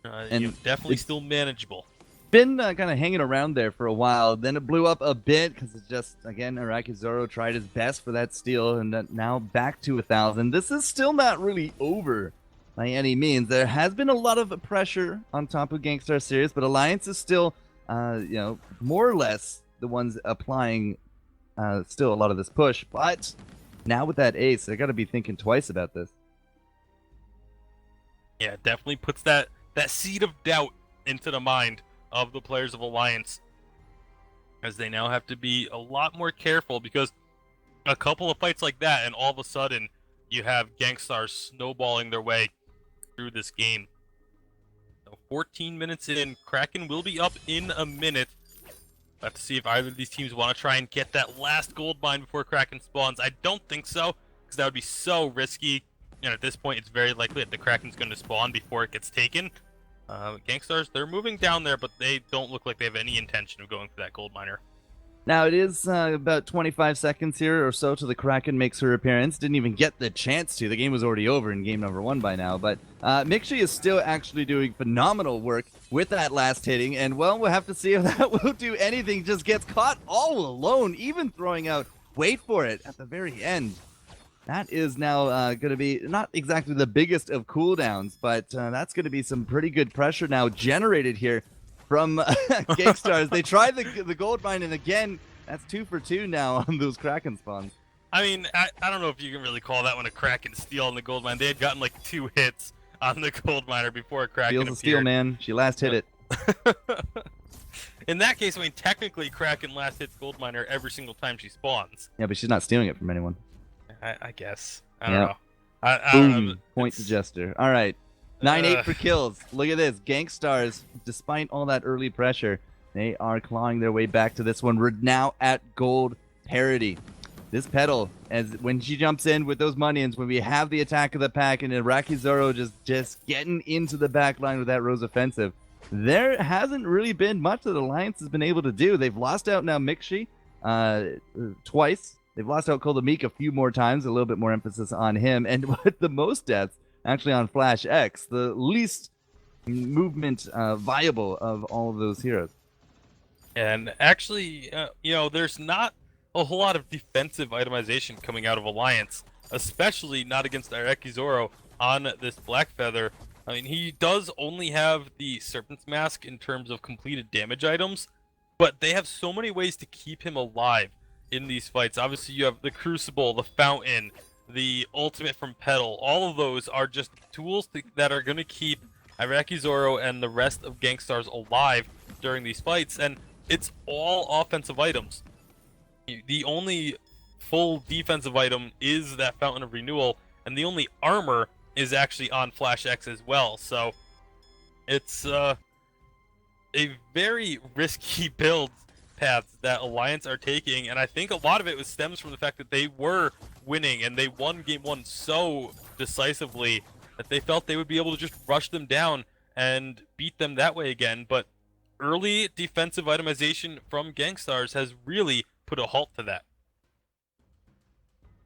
And definitely still manageable. Been kind of hanging around there for a while, then it blew up a bit because it's just, again, Araki Zoro tried his best for that steal, and now back to 1,000. This is still not really over by any means. There has been a lot of pressure on top of GankStar Sirius, but Alliance is still, more or less the ones applying still a lot of this push. But now with that ace, they got to be thinking twice about this. Yeah, it definitely puts that seed of doubt into the mind of the players of Alliance, as they now have to be a lot more careful, because a couple of fights like that and all of a sudden you have GankStars snowballing their way through this game. So 14 minutes in, Kraken will be up in a minute. We'll have to see if either of these teams want to try and get that last gold mine before Kraken spawns. I don't think so, because that would be so risky, and at this point it's very likely that the Kraken's going to spawn before it gets taken. GankStars, they're moving down there, but they don't look like they have any intention of going for that gold miner. Now it is about 25 seconds here or so till the Kraken makes her appearance. Didn't even get the chance to. The game was already over in game number 1 by now. But Mixi is still actually doing phenomenal work with that last hitting. And, well, we'll have to see if that will do anything. Just gets caught all alone, even throwing out wait for it at the very end. That is now going to be not exactly the biggest of cooldowns, but that's going to be some pretty good pressure now generated here from GankStars. They tried the gold mine, and again, that's 2 for 2 now on those Kraken spawns. I mean, I don't know if you can really call that one a Kraken steal on the gold mine. They had gotten like 2 hits on the gold miner before a Kraken appeared. Steal's a steal, man. She last hit it. In that case, I mean, technically Kraken last hits gold miner every single time she spawns. Yeah, but she's not stealing it from anyone. I guess. I don't know. I Boom. don't know. Point to Jester. All right. 9-8 for kills. Look at this. GankStars, despite all that early pressure, they are clawing their way back to this one. We're now at gold parity. This Petal, as when she jumps in with those Munions, when we have the attack of the pack and Iraqi Zoro just getting into the back line with that Rose offensive, there hasn't really been much that Alliance has been able to do. They've lost out now Mixi twice. They've lost out Cold Meek a few more times, a little bit more emphasis on him. And with the most deaths, actually on Flash X, the least movement viable of all of those heroes. And actually, there's not a whole lot of defensive itemization coming out of Alliance, especially not against Iraqi Zoro on this Black Feather. I mean, he does only have the Serpent's Mask in terms of completed damage items, but they have so many ways to keep him alive in these fights. Obviously, you have the Crucible, the Fountain, the Ultimate from Petal. All of those are just tools that are going to keep Iraqi Zoro and the rest of GankStars alive during these fights, and it's all offensive items. The only full defensive item is that Fountain of Renewal, and the only armor is actually on Flash X as well. So it's a very risky build path that Alliance are taking, and I think a lot of it stems from the fact that they were winning and they won game 1 so decisively that they felt they would be able to just rush them down and beat them that way again. But early defensive itemization from GankStars has really put a halt to that.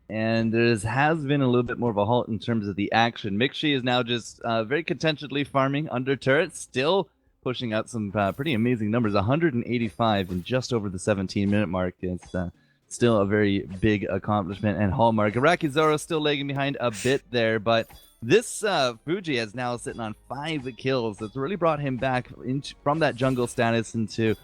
And there has been a little bit more of a halt in terms of the action. Mixi is now just very contentedly farming under turret, still pushing out some pretty amazing numbers. 185 in just over the 17-minute mark. It's still a very big accomplishment and hallmark. Iraqi Zoro still lagging behind a bit there, but this Fuji is now sitting on 5 kills. That's really brought him back from that jungle status into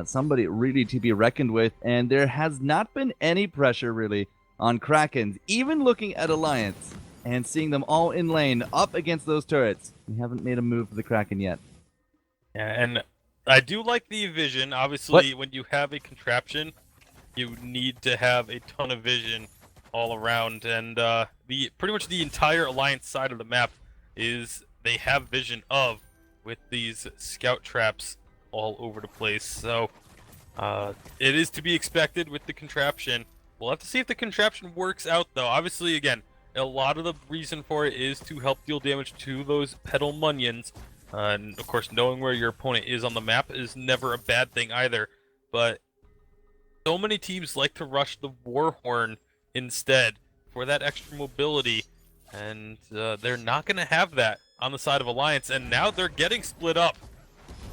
somebody really to be reckoned with. And there has not been any pressure really on Krakens, even looking at Alliance and seeing them all in lane up against those turrets. We haven't made a move for the Kraken yet. Yeah, and I do like the vision. Obviously, when you have a contraption, you need to have a ton of vision all around, and pretty much the entire Alliance side of the map is they have vision of, with these scout traps all over the place. So it is to be expected with the contraption. We'll have to see if the contraption works out, though. Obviously, again, a lot of the reason for it is to help deal damage to those petal munions. And of course, knowing where your opponent is on the map is never a bad thing either. But so many teams like to rush the Warhorn instead for that extra mobility, and they're not going to have that on the side of Alliance, and now they're getting split up.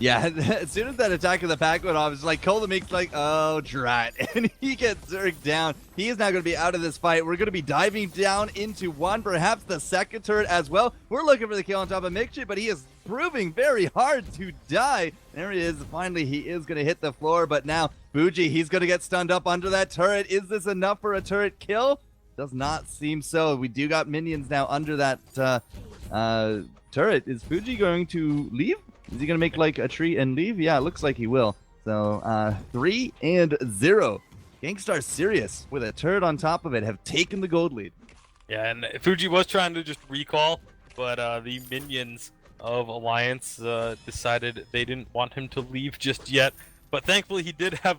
Yeah, as soon as that attack of the pack went off, it's like Kolamik's like, oh, drat, and he gets zerged down. He is now going to be out of this fight. We're going to be diving down into one, perhaps the second turret as well. We're looking for the kill on top of Mikchi, but he is proving very hard to die. There he is. Finally, he is going to hit the floor, but now Fuji, he's going to get stunned up under that turret. Is this enough for a turret kill? Does not seem so. We do got minions now under that turret. Is Fuji going to leave? Is he going to make like a tree and leave? Yeah, it looks like he will. So 3-0. GankStars Sirius with a turret on top of it have taken the gold lead. Yeah, and Fuji was trying to just recall, but the minions of Alliance decided they didn't want him to leave just yet. But thankfully he did have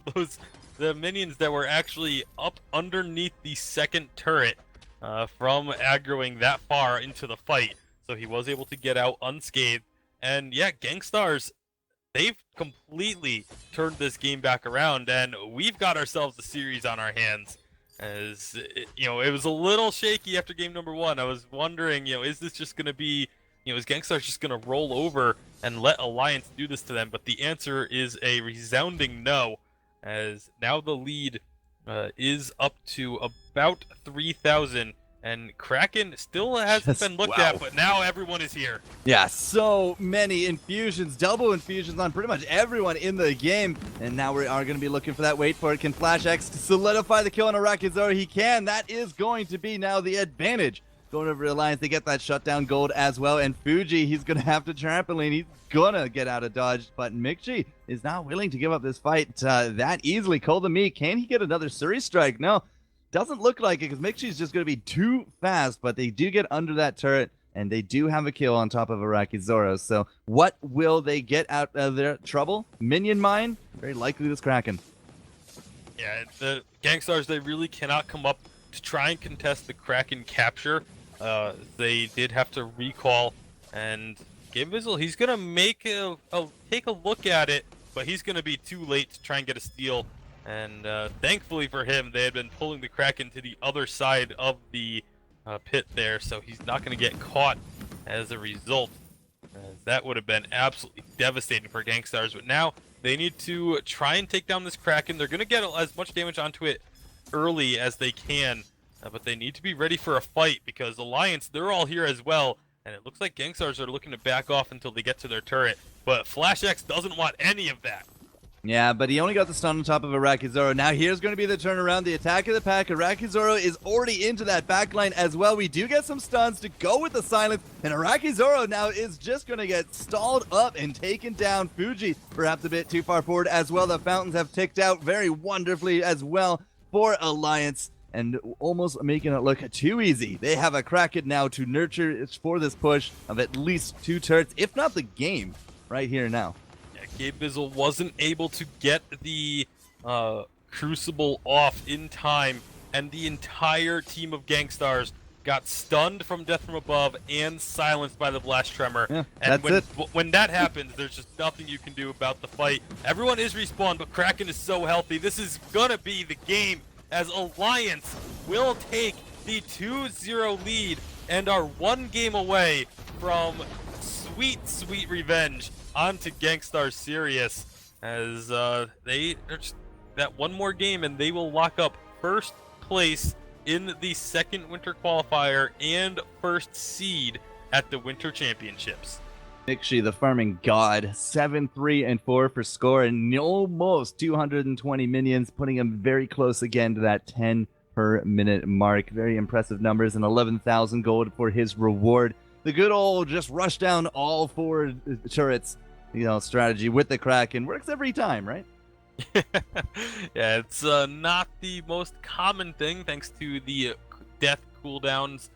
the minions that were actually up underneath the second turret from aggroing that far into the fight. So he was able to get out unscathed. And yeah, GankStars, they've completely turned this game back around, and we've got ourselves a series on our hands. As it was a little shaky after game number 1. I was wondering, is this just going to be, is GankStars just going to roll over and let Alliance do this to them? But the answer is a resounding no, as now the lead is up to about 3,000. And Kraken still hasn't been looked at, but now everyone is here. Yeah, so many infusions, double infusions on pretty much everyone in the game. And now we are going to be looking for that. Wait for it. Can Flash X solidify the kill on Iraqi Zoro? He can. That is going to be now the advantage. Going over to Alliance, they get that shutdown gold as well. And Fuji, he's going to have to trampoline. He's going to get out of dodge. But Mikchi is not willing to give up this fight that easily. Call the me. Can he get another Suri strike? No. Doesn't look like it because Mikchi's just going to be too fast, but they do get under that turret, and they do have a kill on top of Iraqi Zoro. So what will they get out of their trouble? Minion mine? Very likely this Kraken. Yeah, the GankStars, they really cannot come up to try and contest the Kraken capture. They did have to recall, and Game Visual, he's going to take a look at it, but he's going to be too late to try and get a steal. And thankfully for him, they had been pulling the Kraken to the other side of the pit there, so he's not going to get caught as a result. That would have been absolutely devastating for GankStars, but now they need to try and take down this Kraken. They're going to get as much damage onto it early as they can, but they need to be ready for a fight because Alliance, they're all here as well, and it looks like GankStars are looking to back off until they get to their turret, but Flash X doesn't want any of that. Yeah, but he only got the stun on top of Iraqi Zoro. Now here's going to be the turnaround, the attack of the pack. Iraqi Zoro is already into that backline as well. We do get some stuns to go with the silence, and Iraqi Zoro now is just going to get stalled up and taken down. Fuji perhaps a bit too far forward as well. The fountains have ticked out very wonderfully as well for Alliance. and almost making it look too easy. They have a Kraken now to nurture for this push of at least 2 turrets, if not the game, right here now. Yeah, Gabe Bizzle wasn't able to get the Crucible off in time, and the entire team of GankStars got stunned from Death from Above and silenced by the Blast Tremor. Yeah, and that's when that happens, there's just nothing you can do about the fight. Everyone is respawned, but Kraken is so healthy. This is gonna be the game, as Alliance will take the 2-0 lead and are 1 game away from sweet, sweet revenge onto GankStars Sirius, as they are just that 1 more game and they will lock up first place in the second Winter Qualifier and first seed at the Winter Championships. Mixi, the farming god, 7-3-4 for score and almost 220 minions, putting him very close again to that 10 per minute mark. Very impressive numbers, and 11,000 gold for his reward. The good old just rush down all 4 turrets, strategy with the Kraken works every time, right? Yeah, it's not the most common thing, thanks to the death cooldowns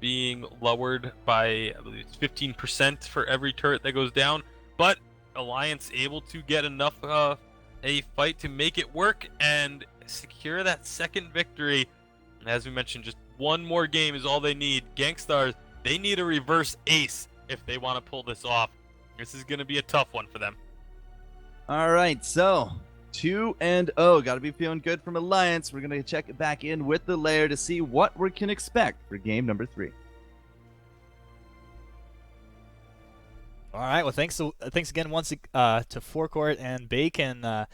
being lowered by, I believe it's 15% for every turret that goes down, but Alliance able to get enough a fight to make it work and secure that second victory. As we mentioned, just 1 more game is all they need. GankStars, they need a reverse ace if they want to pull this off. This is going to be a tough one for them. All right, so 2-0. Got to be feeling good from Alliance. We're going to check it back in with the layer to see what we can expect for game number 3. All right. Well, thanks again once to Forecourt and Bacon. A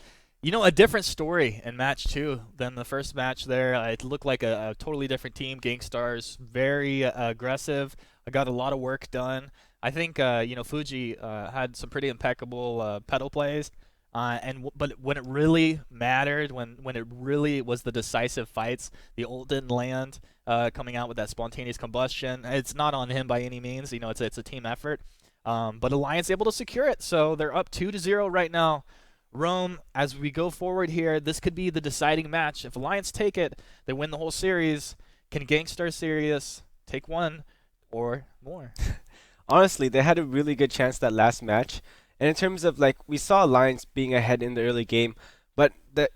different story in match 2 than the first match there. It looked like a totally different team. GankStars, very aggressive. I got a lot of work done. I think Fuji had some pretty impeccable pedal plays, but when it really mattered, when it really was the decisive fights, the ult didn't land. Coming out with that spontaneous combustion, it's not on him by any means. It's a team effort, but Alliance able to secure it, so they're up 2-0 right now. Rome, as we go forward here, this could be the deciding match. If Alliance take it, they win the whole series. Can GankStars Sirius take 1 or more? Honestly, they had a really good chance that last match. And in terms of, we saw Alliance being ahead in the early game, but the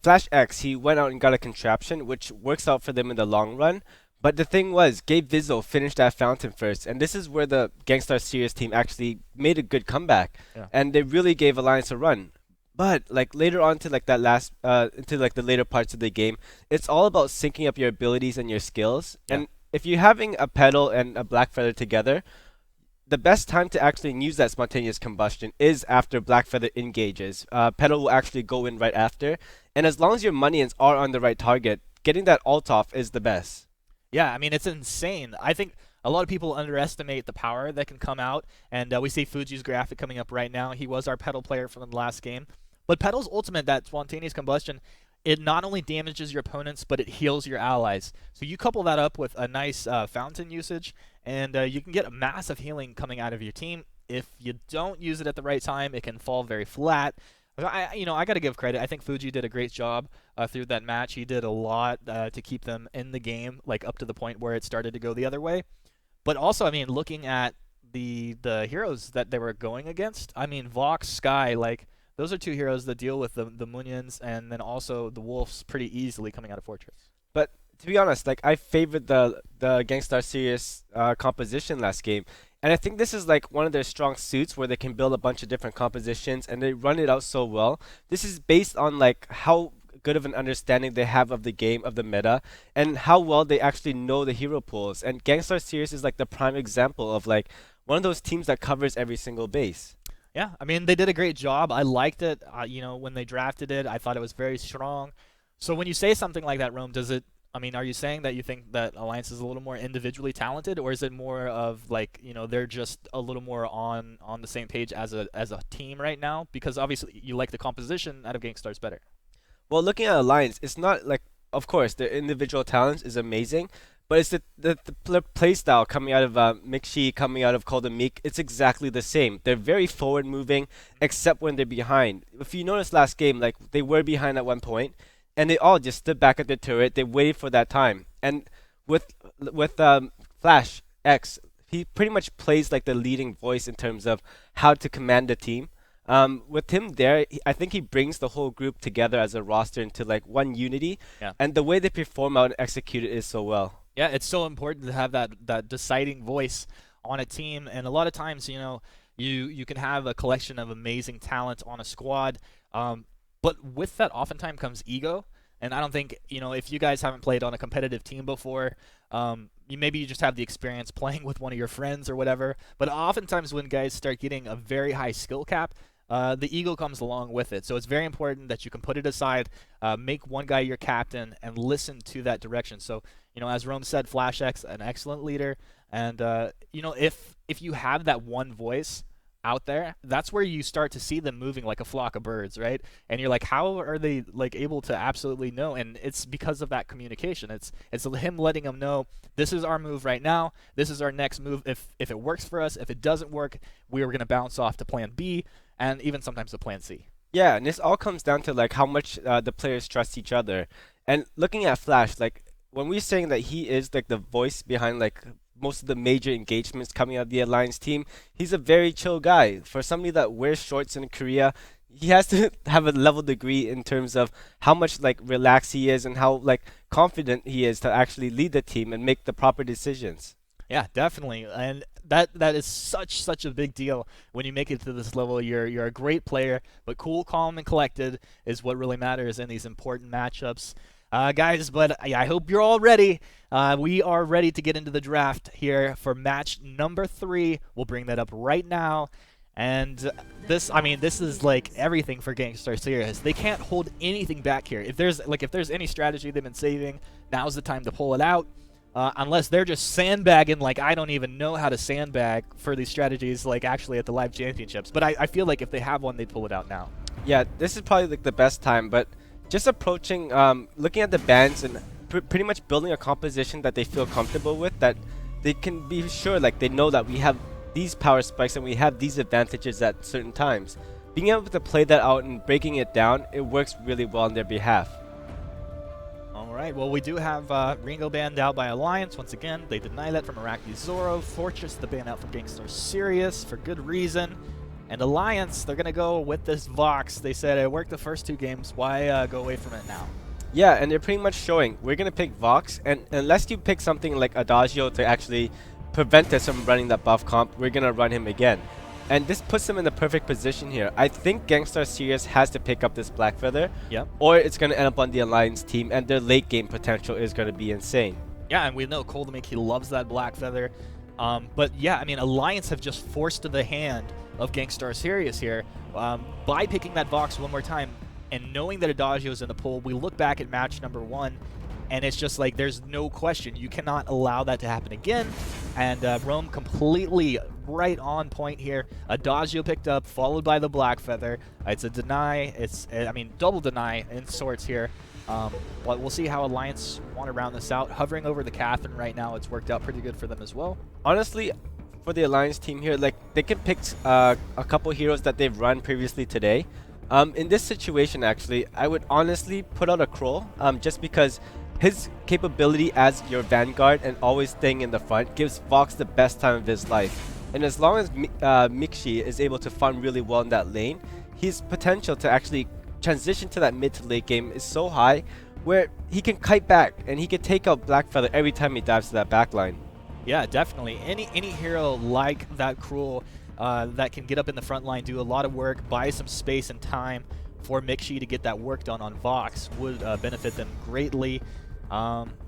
Flash X, he went out and got a contraption, which works out for them in the long run. But the thing was, Gabe Bizzle finished that fountain first, and this is where the GankStars Sirius team actually made a good comeback. Yeah. And they really gave Alliance a run. But later on to that last into the later parts of the game, it's all about syncing up your abilities and your skills. Yeah. And if you're having a pedal and a black feather together, the best time to actually use that spontaneous combustion is after black feather engages. Pedal will actually go in right after, and as long as your minions are on the right target, getting that ult off is the best. Yeah, I mean, it's insane. I think a lot of people underestimate the power that can come out, and we see Fuji's graphic coming up right now. He was our pedal player from the last game. But pedal's ultimate, that spontaneous combustion, it not only damages your opponents, but it heals your allies. So you couple that up with a nice fountain usage, and you can get a massive healing coming out of your team. If you don't use it at the right time, it can fall very flat. I got to give credit. I think Fuji did a great job through that match. He did a lot to keep them in the game, up to the point where it started to go the other way. But also, looking at the heroes that they were going against, Vox, Sky, those are 2 heroes that deal with the Munions and then also the Wolves pretty easily coming out of Fortress. But to be honest, I favored the GankStars Sirius composition last game. And I think this is one of their strong suits where they can build a bunch of different compositions and they run it out so well. This is based on how good of an understanding they have of the game, of the meta, and how well they actually know the hero pools. And GankStars Sirius is the prime example of one of those teams that covers every single base. Yeah, they did a great job. I liked it. When they drafted it, I thought it was very strong. So when you say something like that, Rome, are you saying that you think that Alliance is a little more individually talented, or is it more of they're just a little more on the same page as a team right now? Because obviously you like the composition out of GankStars better. Well, looking at Alliance, it's not of course, their individual talents is amazing, but it's the play style coming out of Mixi, coming out of Cold and Meek. It's exactly the same. They're very forward moving, except when they're behind. If you notice last game, they were behind at one point, and they all just stood back at the turret. They waited for that time. And with Flash X, he pretty much plays like the leading voice in terms of how to command the team. With him there, I think he brings the whole group together as a roster into like one unity. Yeah. And the way they perform out and execute it is so well. Yeah, it's so important to have that deciding voice on a team, and a lot of times, you know, you can have a collection of amazing talent on a squad, but with that oftentimes comes ego. And I don't think, you know, if you guys haven't played on a competitive team before, maybe you just have the experience playing with one of your friends or whatever, but oftentimes when guys start getting a very high skill cap, the ego comes along with it. So it's very important that you can put it aside, make one guy your captain, and listen to that direction. So, you know, as Rome said, Flash X, an excellent leader. And, you know, if you have that one voice out there, that's where you start to see them moving like a flock of birds, right? And you're like, how are they like able to absolutely know? And it's because of that communication. It's him letting them know, this is our move right now. This is our next move. If it works for us, if it doesn't work, we are going to bounce off to plan B, and even sometimes to plan C. Yeah, and this all comes down to like how much the players trust each other. And looking at Flash, like when we're saying that he is like the voice behind like most of the major engagements coming out of the Alliance team, he's a very chill guy. For somebody that wears shorts in Korea, he has to have a level degree in terms of how much like relaxed he is and how like confident he is to actually lead the team and make the proper decisions. Yeah, definitely. And that is such a big deal when you make it to this level. You're a great player, but cool, calm, and collected is what really matters in these important matchups. Guys, but I hope you're all ready. We are ready to get into the draft here for match number 3. We'll bring that up right now. And this is like everything for GankStars Sirius. They can't hold anything back here. If there's any strategy they've been saving, now's the time to pull it out. Unless they're just sandbagging, like I don't even know how to sandbag for these strategies, like actually at the live championships. But I feel like if they have one, they'd pull it out now. Yeah, this is probably like the best time, but just approaching, looking at the bans and pretty much building a composition that they feel comfortable with, that they can be sure, like they know that we have these power spikes and we have these advantages at certain times. Being able to play that out and breaking it down, it works really well on their behalf. All right, well, we do have Ringo banned out by Alliance. Once again, they deny that from Iraqi Zoro. Fortress, the ban out from GankStars Sirius for good reason. And Alliance, they're going to go with this Vox. They said it worked the first 2 games. Why go away from it now? Yeah, and they're pretty much showing we're going to pick Vox, and unless you pick something like Adagio to actually prevent us from running that buff comp, we're going to run him again. And this puts them in the perfect position here. I think GankStars Sirius has to pick up this Black Feather, yep, or it's going to end up on the Alliance team, and their late game potential is going to be insane. Yeah, and we know Coldemic, he loves that Black Feather. But yeah, I mean, Alliance have just forced the hand of GankStars Sirius here by picking that Vox one more time and knowing that Adagio is in the pool. We look back at match number 1, and it's just like there's no question. You cannot allow that to happen again. And Rome completely right on point here. Adagio picked up, followed by the Black Feather. It's a deny. It's, I mean, double deny in sorts here. But we'll see how Alliance want to round this out. Hovering over the Catherine right now, it's worked out pretty good for them as well. Honestly, for the Alliance team here, like they can pick a couple heroes that they've run previously today. In this situation, actually, I would honestly put out a Kroll, just because his capability as your vanguard and always staying in the front gives Vox the best time of his life. And as long as Mixi is able to farm really well in that lane, his potential to actually transition to that mid to late game is so high, where he can kite back and he can take out Black Feather every time he dives to that backline. Yeah, definitely. Any hero like that Cruel that can get up in the front line, do a lot of work, buy some space and time for Mixi to get that work done on Vox would benefit them greatly.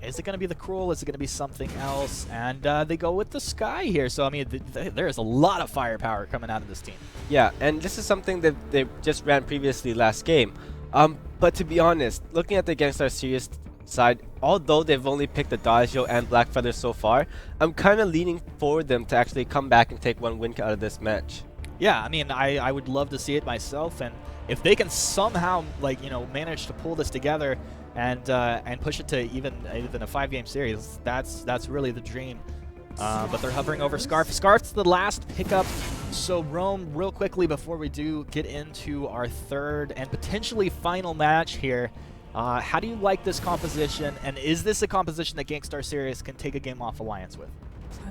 Is it going to be the Cruel? Is it going to be something else? And they go with the Sky here. So, I mean, there is a lot of firepower coming out of this team. Yeah, and this is something that they just ran previously last game. But to be honest, looking at the GankStars Sirius side, although they've only picked Adagio and Black Feather so far, I'm kind of leaning for them to actually come back and take one win out of this match. Yeah, I mean, I would love to see it myself, and if they can somehow, like, you know, manage to pull this together and push it to even a 5-game series, that's really the dream. But they're hovering over Scarf. Scarf's the last pickup. So Rome, real quickly before we do get into our third and potentially final match here, How do you like this composition, and is this a composition that GankStars Sirius can take a game off Alliance with?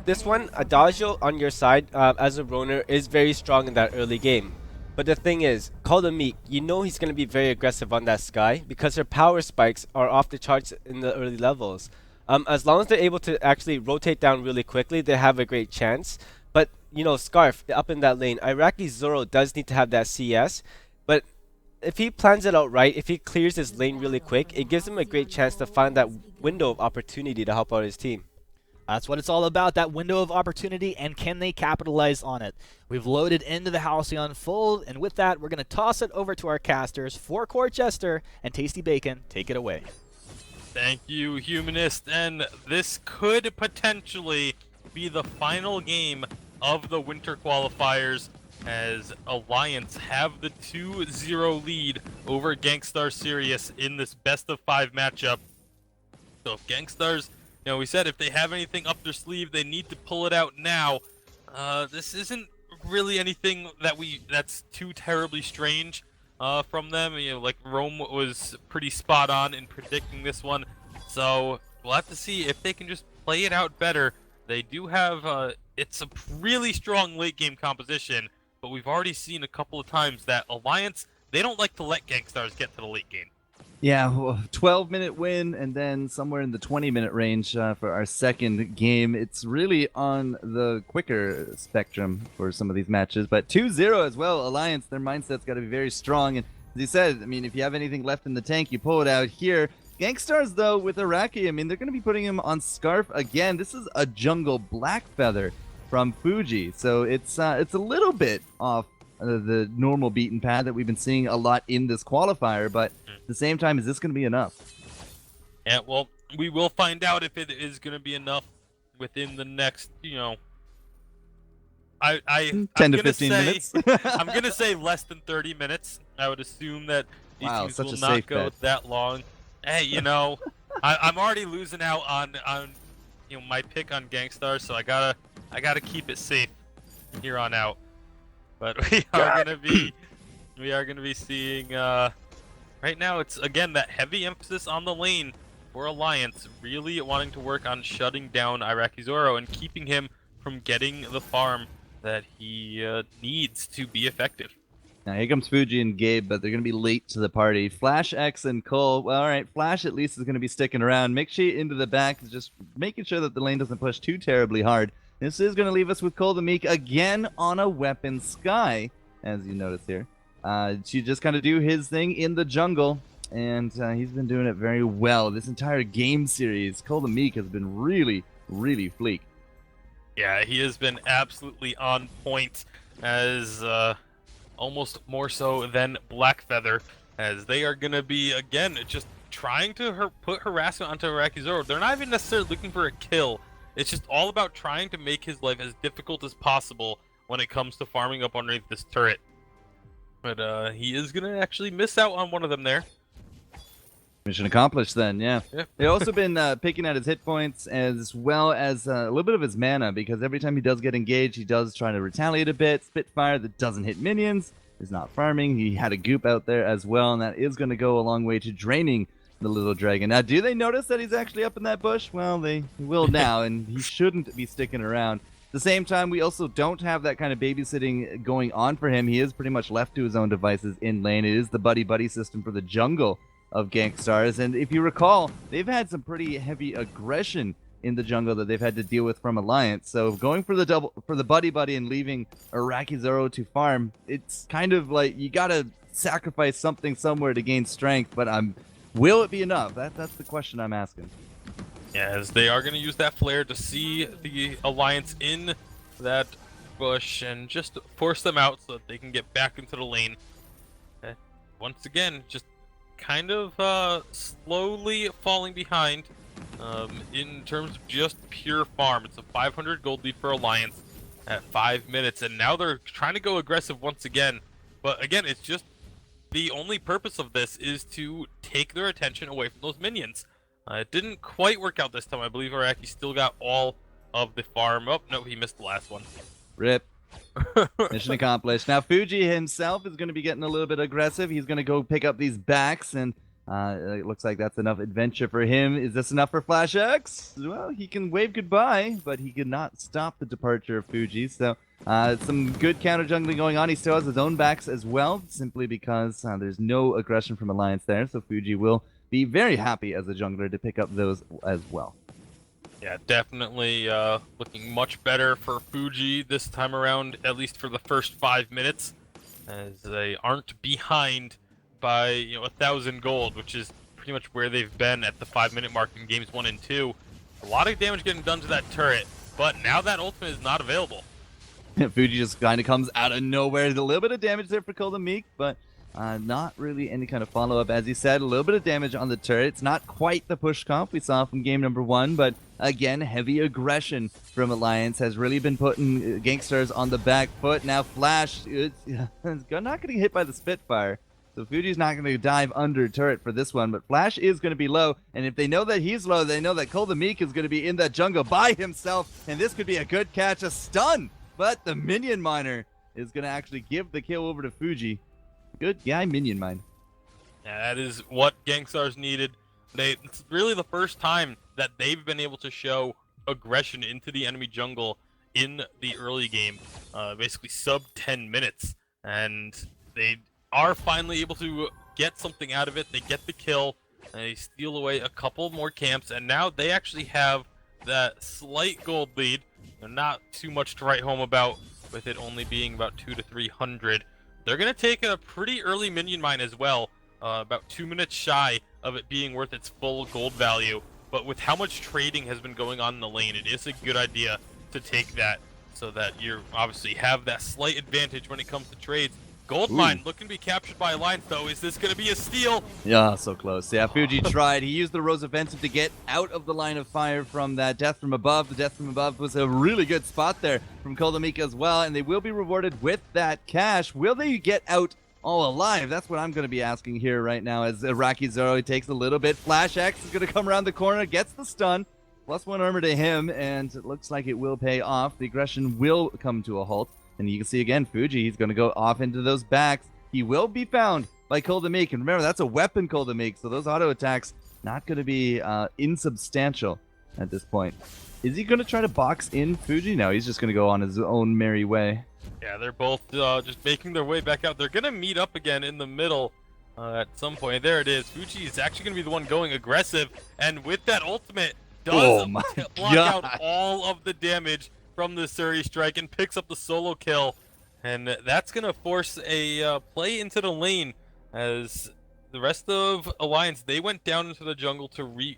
This one, Adagio on your side as a Roner is very strong in that early game. But the thing is, Call the Meek, you know he's going to be very aggressive on that Skye because her power spikes are off the charts in the early levels. As long as they're able to actually rotate down really quickly, they have a great chance. But, you know, Scarf, up in that lane, Iraqi Zoro does need to have that CS. But if he plans it out right, if he clears his lane really quick, it gives him a great chance to find that window of opportunity to help out his team. That's what it's all about, that window of opportunity, and can they capitalize on it? We've loaded into the Halcyon full, and with that, we're going to toss it over to our casters. 4-Core Jester and Tasty Bacon, take it away. Thank you, Humanist, and this could potentially be the final game of the Winter Qualifiers, as Alliance have the 2-0 lead over GankStars Sirius in this best-of-5 matchup. So if GankStars, you know, we said if they have anything up their sleeve, they need to pull it out now. This isn't really anything that's too terribly strange from them. You know, like Rome was pretty spot on in predicting this one. So we'll have to see if they can just play it out better. They do have it's a really strong late game composition, but we've already seen a couple of times that Alliance, they don't like to let GankStars get to the late game. Yeah, 12-minute win, and then somewhere in the 20-minute range for our second game. It's really on the quicker spectrum for some of these matches, but 2-0 as well. Alliance, their mindset's got to be very strong, and as you said, I mean, if you have anything left in the tank, you pull it out here. GankStars, though, with Iraqi, I mean, they're going to be putting him on Scarf again. This is a jungle black feather from Fuji, so it's a little bit off the normal beaten path that we've been seeing a lot in this qualifier, but at the same time, is this going to be enough? Yeah, well, we will find out if it is going to be enough within the next, you know, 10 to 15 minutes. I'm going to say less than 30 minutes. I would assume that these teams such will a not safe go bet. that long. Hey, you know, I'm already losing out on you know, my pick on GankStars, so I gotta keep it safe here on out. But we are gonna be seeing right now. It's again that heavy emphasis on the lane for Alliance, really wanting to work on shutting down Iraqi Zoro and keeping him from getting the farm that he needs to be effective. Now here comes Fuji and Gabe, but they're going to be late to the party. Flash, X, and Cole. Well, all right, Flash at least is going to be sticking around. Mixi into the back, just making sure that the lane doesn't push too terribly hard. This is going to leave us with Cole the Meek again on a weapon Skye, as you notice here. To just kind of do his thing in the jungle, and he's been doing it very well. This entire game series, Cole the Meek has been really, really fleek. Yeah, he has been absolutely on point, as almost more so than Blackfeather, as they are going to be, again, just trying to put harassment onto Iraqi Zoro. They're not even necessarily looking for a kill. It's just all about trying to make his life as difficult as possible when it comes to farming up underneath this turret. But he is going to actually miss out on one of them there. Mission accomplished then, yeah. Yep. They've also been picking at his hit points as well as a little bit of his mana, because every time he does get engaged, he does try to retaliate a bit. Spitfire that doesn't hit minions is not farming. He had a goop out there as well, and that is going to go a long way to draining the little dragon. Now, do they notice that he's actually up in that bush? Well, they will now, and he shouldn't be sticking around. At the same time, we also don't have that kind of babysitting going on for him. He is pretty much left to his own devices in lane. It is the buddy-buddy system for the jungle of GankStars, and if you recall, they've had some pretty heavy aggression in the jungle that they've had to deal with from Alliance. So going for the buddy and leaving Iraqi Zoro to farm, it's kind of like you gotta sacrifice something somewhere to gain strength. But will it be enough? That's the question I'm asking. Yeah, as they are going to use that flare to see the Alliance in that bush and just force them out so that they can get back into the lane. Once again, just kind of slowly falling behind in terms of just pure farm. It's a 500 gold lead for Alliance at 5 minutes, and now they're trying to go aggressive once again. But again, it's just the only purpose of this is to take their attention away from those minions. It didn't quite work out this time. I believe Iraqi still got all of the farm. Oh, no, he missed the last one. Rip. Mission accomplished. Now Fuji himself is going to be getting a little bit aggressive. He's going to go pick up these backs, and It looks like that's enough adventure for him. Is this enough for Flash X? Well, he can wave goodbye, but he could not stop the departure of Fuji. So some good counter jungling going on. He still has his own backs as well, simply because there's no aggression from Alliance there. So Fuji will be very happy as a jungler to pick up those as well. Yeah, definitely looking much better for Fuji this time around, at least for the first 5 minutes, as they aren't behind by 1,000 gold, which is pretty much where they've been at the 5-minute mark in games 1 and 2. A lot of damage getting done to that turret, but now that ultimate is not available. Fuji just kind of comes out of nowhere. There's a little bit of damage there for Cold Meek, but not really any kind of follow-up. As you said, a little bit of damage on the turret. It's not quite the push comp we saw from game number 1, but again, heavy aggression from Alliance has really been putting GankStars on the back foot. Now Flash is not getting hit by the Spitfire. So Fuji's not going to dive under turret for this one, but Flash is going to be low, and if they know that he's low, they know that Cold Meek is going to be in that jungle by himself, and this could be a good catch, a stun, but the minion miner is going to actually give the kill over to Fuji. Good guy, minion mine. Yeah, that is what GankStars needed. It's really the first time that they've been able to show aggression into the enemy jungle in the early game, basically sub 10 minutes, and they are finally able to get something out of it. They get the kill, and they steal away a couple more camps, and now they actually have that slight gold lead. They're not too much to write home about, with it only being about 200 to 300. They're going to take a pretty early minion mine as well, about 2 minutes shy of it being worth its full gold value. But with how much trading has been going on in the lane, it is a good idea to take that, so that you obviously have that slight advantage when it comes to trades. Gold mine looking to be captured by Alliance, though. Is this going to be a steal? Yeah, so close. Yeah, Fuji tried. He used the Rose Offensive to get out of the line of fire from that Death from Above. The Death from Above was a really good spot there from Cold Meek as well, and they will be rewarded with that cash. Will they get out all alive? That's what I'm going to be asking here right now, as Iraqi Zoro takes a little bit. Flash X is going to come around the corner, gets the stun. +1 armor to him, and it looks like it will pay off. The aggression will come to a halt. And you can see again, Fuji, he's going to go off into those backs. He will be found by Cold Meek. And remember, that's a weapon Cold Meek, so those auto attacks not going to be insubstantial at this point. Is he going to try to box in Fuji? No, he's just going to go on his own merry way. Yeah, they're both just making their way back out. They're going to meet up again in the middle at some point. There it is. Fuji is actually going to be the one going aggressive. And with that ultimate, does block out all of the damage from the Sirius strike and picks up the solo kill, and that's gonna force a play into the lane, as the rest of Alliance, they went down into the jungle to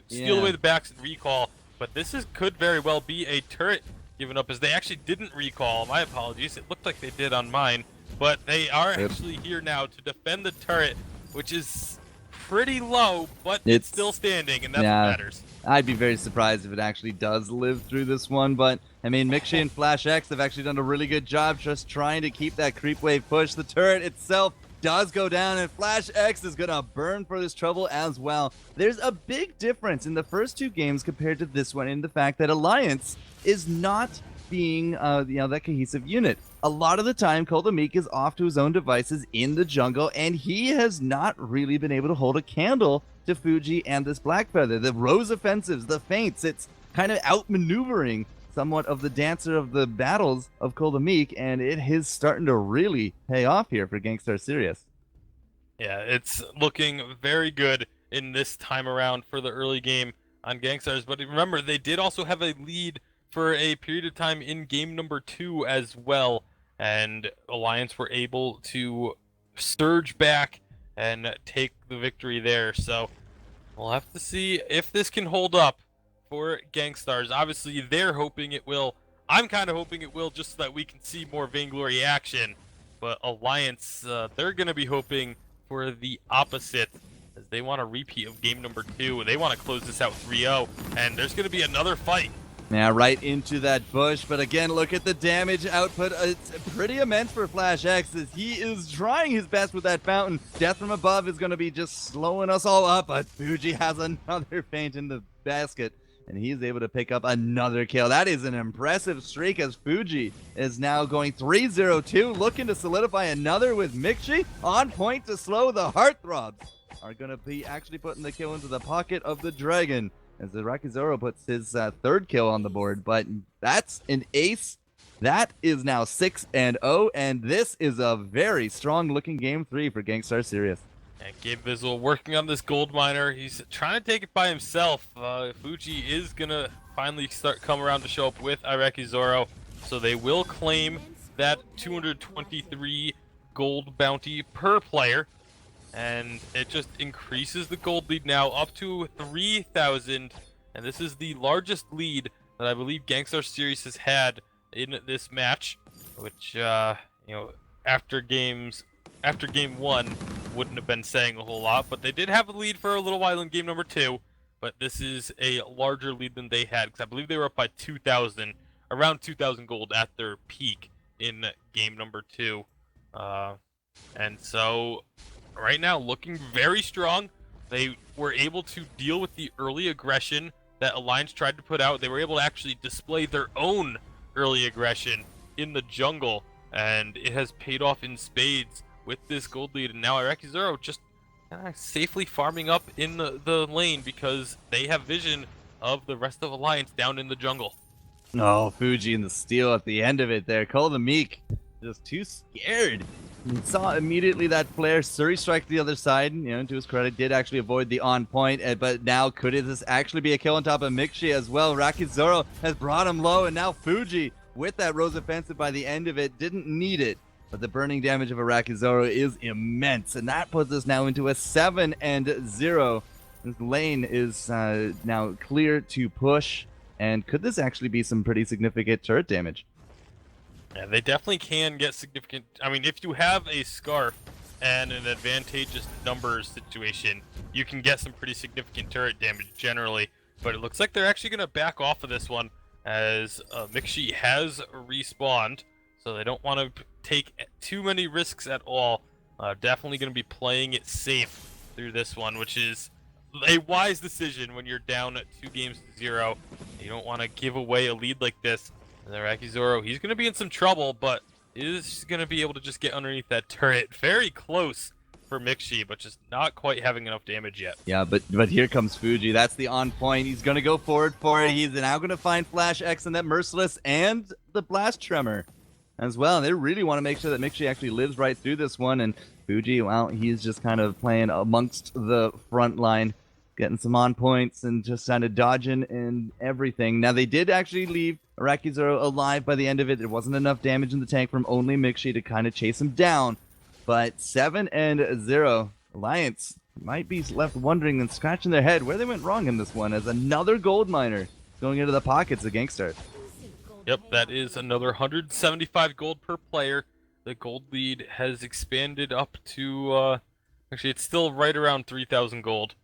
steal away the backs and recall, but could very well be a turret given up, as they actually didn't recall. My apologies, it looked like they did on mine, but they are actually here now to defend the turret, which is pretty low, but it's still standing, and that's what matters. I'd be very surprised if it actually does live through this one, but I mean, Mixi and Flash X have actually done a really good job just trying to keep that creep wave push. The turret itself does go down, and Flash X is going to burn for this trouble as well. There's a big difference in the first 2 games compared to this one in the fact that Alliance is not being that cohesive unit. A lot of the time, Cold Meek is off to his own devices in the jungle, and he has not really been able to hold a candle to Fuji and this Black Feather. The Rose offensives, the feints, it's kind of outmaneuvering somewhat of the dancer of the battles of Cold Meek, and it is starting to really pay off here for GankStars Sirius. Yeah, it's looking very good in this time around for the early game on GankStars, but remember, they did also have a lead for a period of time in game number 2 as well, and Alliance were able to surge back and take the victory there. So we'll have to see if this can hold up for GankStars. Obviously, they're hoping it will. I'm kind of hoping it will, just so that we can see more Vainglory action. But Alliance, they're going to be hoping for the opposite, as they want a repeat of game number 2. They want to close this out 3-0, and there's going to be another fight. Yeah, right into that bush, but again, look at the damage output. It's pretty immense for Flash X, as he is trying his best with that fountain. Death from Above is going to be just slowing us all up, but Fuji has another feint in the basket, and he's able to pick up another kill. That is an impressive streak, as Fuji is now going 3-0-2, looking to solidify another with Mixi on point to slow the heartthrobs. are going to be actually putting the kill into the pocket of the Dragon as the Rakizoro puts his third kill on the board. But that's an ace. That is now 6-0, and this is a very strong-looking Game 3 for GankStars Sirius. And Gabe Visual working on this gold miner. He's trying to take it by himself. Fuji is going to finally come around to show up with Iraqi Zoro. So they will claim that 223 gold bounty per player. And it just increases the gold lead now up to 3,000. And this is the largest lead that I believe GankStars Sirius has had in this match. Which, you know, after game 1 wouldn't have been saying a whole lot, but they did have a lead for a little while in game number 2, but this is a larger lead than they had, because I believe they were up by 2,000, around 2,000 gold at their peak in game number 2. And so, right now, looking very strong. They were able to deal with the early aggression that Alliance tried to put out. They were able to actually display their own early aggression in the jungle, and it has paid off in spades with this gold lead. And now Iraqi Zoro just safely farming up in the lane because they have vision of the rest of Alliance down in the jungle. Oh, Fuji and the steal at the end of it there. Call the Meek just too scared. He saw immediately that flare. Suri strike to the other side. You know, to his credit, did actually avoid the on point. But now could this actually be a kill on top of Mixi as well? Iraqi Zoro has brought him low, and now Fuji with that Rose offensive by the end of it didn't need it. But the burning damage of Iraqi Zoro is immense, and that puts us now into a 7-0. This lane is now clear to push, and could this actually be some pretty significant turret damage? Yeah, they definitely can get significant. I mean, if you have a Scarf and an advantageous numbers situation, you can get some pretty significant turret damage generally. But it looks like they're actually going to back off of this one as Mixi has respawned. So they don't want to take too many risks at all. Definitely going to be playing it safe through this one, which is a wise decision when you're down 2-0. You don't want to give away a lead like this. And Iraqi Zoro, he's going to be in some trouble, but is going to be able to just get underneath that turret. Very close for Mixi, but just not quite having enough damage yet. Yeah, but here comes Fuji. That's the on point. He's going to go forward for it. He's now going to find Flash X and that Merciless and the Blast Tremor as well. They really want to make sure that Mixi actually lives right through this one, and Fuji, well, he's just kind of playing amongst the front line, getting some on points and just kind of dodging and everything. Now, they did actually leave Iraqi Zoro alive by the end of it. There wasn't enough damage in the tank from only Mixi to kind of chase him down, but 7-0. Alliance might be left wondering and scratching their head where they went wrong in this one, as another gold miner going into the pockets of GankStars. Yep, that is another 175 gold per player. The gold lead has expanded up to, actually it's still right around 3,000 gold.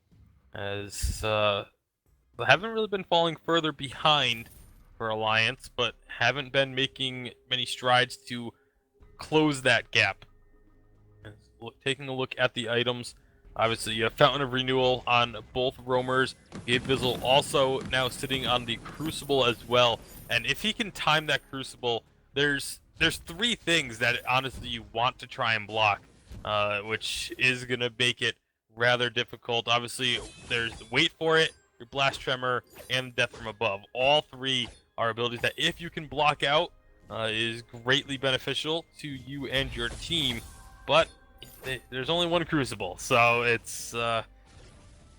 As, they haven't really been falling further behind for Alliance, but haven't been making many strides to close that gap. Taking a look at the items, obviously you have Fountain of Renewal on both roamers. Gabe Bizzle also now sitting on the Crucible as well. And if he can time that Crucible, there's 3 things that honestly you want to try and block, which is going to make it rather difficult. Obviously, there's Wait for It, your Blast Tremor, and Death from Above. All 3 are abilities that if you can block out, is greatly beneficial to you and your team. But there's only one Crucible, so it's going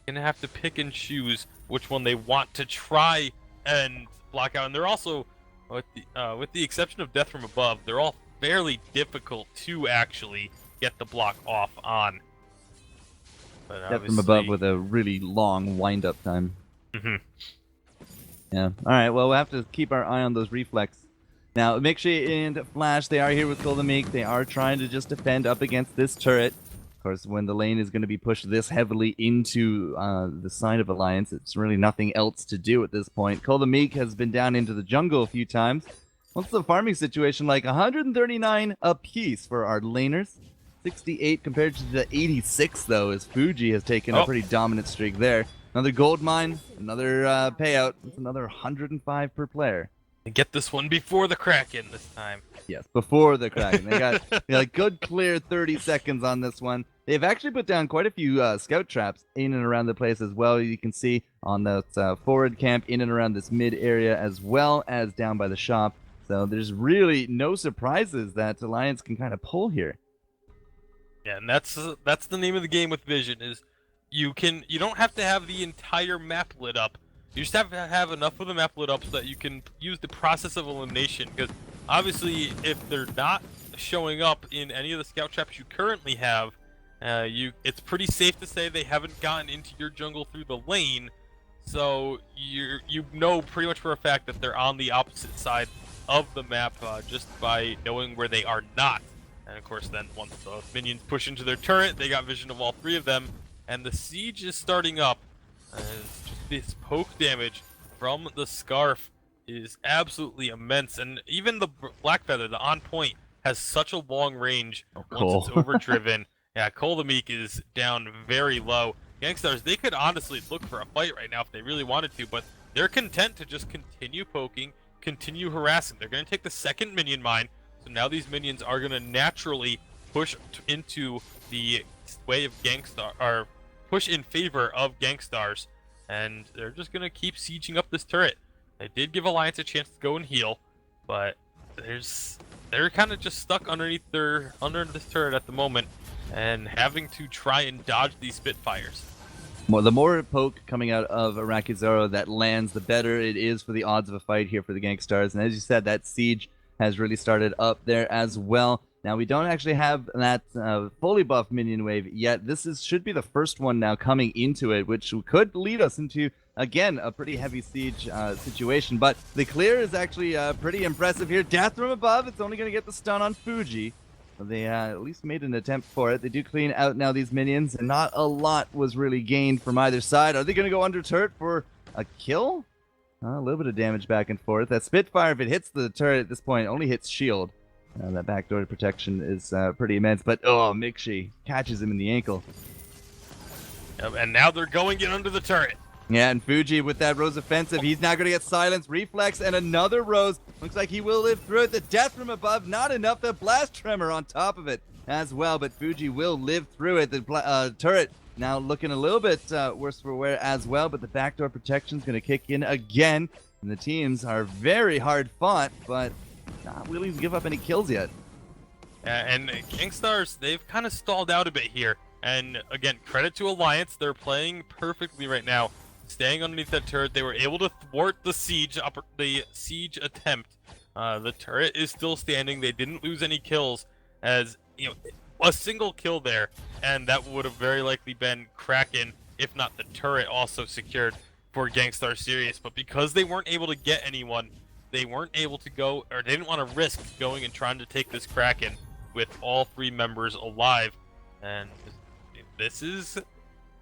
to have to pick and choose which one they want to try and block out. And they're also, with the exception of Death from Above, they're all fairly difficult to actually get the block off on. But Death from Above with a really long wind-up time. Yeah. All right. Well, we'll have to keep our eye on those reflex. Now, Mixi and Flash, they are here with Kill the Meek. They are trying to just defend up against this turret. Of course, when the lane is going to be pushed this heavily into the side of Alliance, it's really nothing else to do at this point. Kill the Meek has been down into the jungle a few times. What's the farming situation like? 139 apiece for our laners. 68 compared to the 86, though, as Fuji has taken a pretty dominant streak there. Another gold mine, another payout. It's another 105 per player. Get this one before the Kraken this time. Yes, before the Kraken. They got good clear 30 seconds on this one. They've actually put down quite a few scout traps in and around the place as well. You can see on that forward camp in and around this mid area as well as down by the shop. So there's really no surprises that Alliance can kind of pull here. Yeah, and that's the name of the game with Vision is you don't have to have the entire map lit up. You just have to have enough of the map lit up so that you can use the process of elimination. Because obviously, if they're not showing up in any of the scout traps you currently have, it's pretty safe to say they haven't gotten into your jungle through the lane. So you know pretty much for a fact that they're on the opposite side of the map just by knowing where they are not. And of course, then once the minions push into their turret, they got vision of all three of them, and the siege is starting up. Just this poke damage from the Scarf is absolutely immense, and even the Black Feather, the on point, has such a long range once it's overdriven. Yeah, Cole the Meek is down very low. GankStars, they could honestly look for a fight right now if they really wanted to, but they're content to just continue poking, continue harassing. They're going to take the second minion mine, so now these minions are going to naturally push into the way of GankStar, or push in favor of GankStars, and they're just going to keep sieging up this turret. They did give Alliance a chance to go and heal, but they're kind of just stuck underneath under this turret at the moment, and having to try and dodge these Spitfires. The more poke coming out of Arakizaro that lands, the better it is for the odds of a fight here for the GankStars. And as you said, that siege has really started up there as well. Now, we don't actually have that fully buffed minion wave yet. This should be the first one now coming into it, which could lead us into, again, a pretty heavy siege situation. But the clear is actually pretty impressive here. Death from above. It's only going to get the stun on Fuji. They at least made an attempt for it. They do clean out now these minions, and not a lot was really gained from either side. Are they going to go under turret for a kill? A little bit of damage back and forth. That Spitfire, if it hits the turret at this point, only hits shield. That backdoor protection is pretty immense, but Mixi catches him in the ankle. Yep, and now they're going in under the turret. Yeah, and Fuji with that Rose offensive, he's now going to get silenced, reflex, and another Rose. Looks like he will live through it. The death from above, not enough. The blast tremor on top of it as well, but Fuji will live through it. The turret now looking a little bit worse for wear as well, but the backdoor protection is going to kick in again, and the teams are very hard fought, but not willing to give up any kills yet. And GankStars, they've kind of stalled out a bit here. And again, credit to Alliance, they're playing perfectly right now. Staying underneath that turret, they were able to thwart the siege attempt. The turret is still standing. They didn't lose any kills, as you know, a single kill there, and that would have very likely been Kraken, if not the turret also secured for GankStar Sirius. But because they weren't able to get anyone, they weren't able to go, or they didn't want to risk going and trying to take this Kraken with all three members alive. And